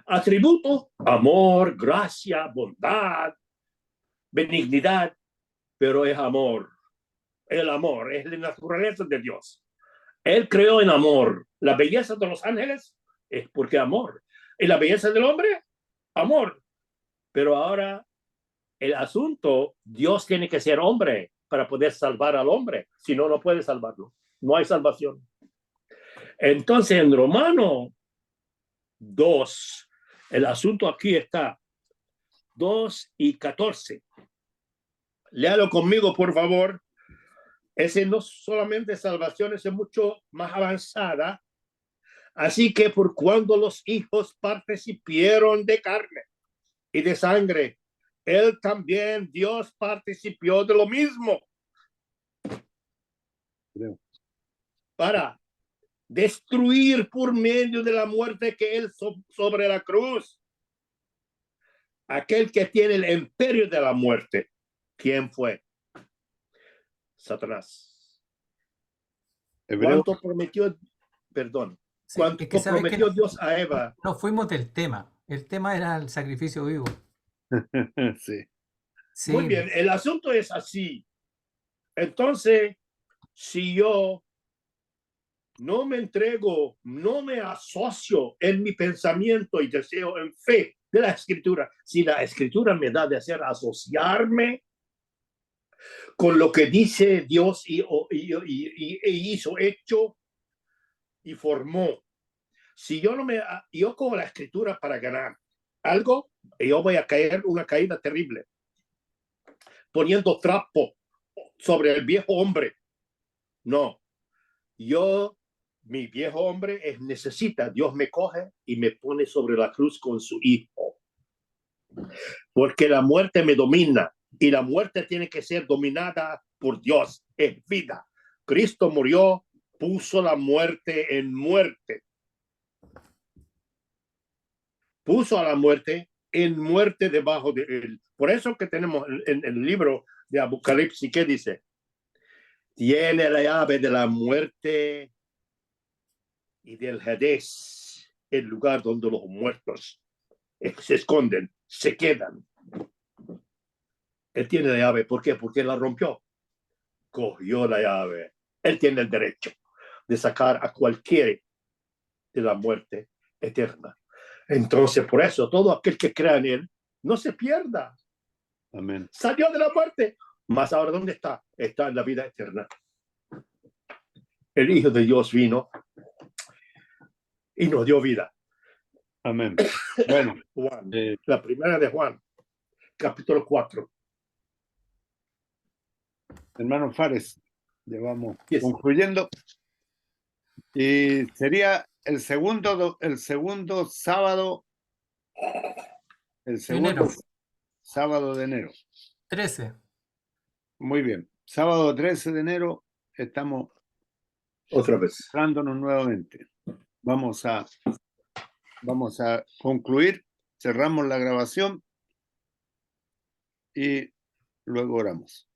Atributos, amor, gracia, bondad, benignidad. pero es amor. El amor es la naturaleza de Dios. Él creó en amor. La belleza de los ángeles es porque amor. Y la belleza del hombre, amor. Pero ahora el asunto, Dios tiene que ser hombre para poder salvar al hombre. Si no, no puede salvarlo. No hay salvación. Entonces, en Romano 2, el asunto aquí está 2:14. Léalo conmigo, por favor. Ese no solamente salvación, es mucho más avanzada. Así que por cuando los hijos participieron de carne y de sangre, él también, Dios, participó de lo mismo. Para destruir por medio de la muerte que él sobre la cruz, aquel que tiene el imperio de la muerte. ¿Quién fue? Satanás. Hebreo, ¿Cuánto prometió? Perdón. Sí, ¿Cuánto es que sabes que prometió Dios a Eva? no fuimos del tema. El tema era el sacrificio vivo. sí. Muy Sí, bien, el asunto es así. Entonces, si yo no me entrego, no me asocio en mi pensamiento y deseo en fe de la escritura, si la escritura me da de hacer asociarme con lo que dice Dios y hizo, hecho y formó. Si yo no me, yo cojo la escritura para ganar algo, yo voy a caer una caída terrible, poniendo trapo sobre el viejo hombre. No, mi viejo hombre necesita, Dios me coge y me pone sobre la cruz con su hijo. Porque la muerte me domina y la muerte tiene que ser dominada por Dios. Es vida. Cristo murió, puso la muerte en muerte. Puso a la muerte en muerte debajo de él. Por eso que tenemos en el libro de Apocalipsis, ¿qué dice? Tiene la llave de la muerte y del Hades, el lugar donde los muertos se esconden, se quedan. Él tiene la llave. ¿Por qué? Porque la rompió. Cogió la llave. Él tiene el derecho de sacar a cualquiera de la muerte eterna. Entonces, por eso, todo aquel que crea en él no se pierda. Amén. Salió de la muerte. Mas ahora, ¿dónde está? Está en la vida eterna. El Hijo de Dios vino y nos dio vida. Amén. Bueno, Juan, la primera de Juan, capítulo 4. hermano Fares, llevamos Yes. concluyendo. Y sería el segundo sábado, enero sábado de enero. 13. Muy bien. Sábado 13 de enero estamos Otra vez. entrándonos nuevamente. Vamos a concluir, cerramos la grabación y luego oramos.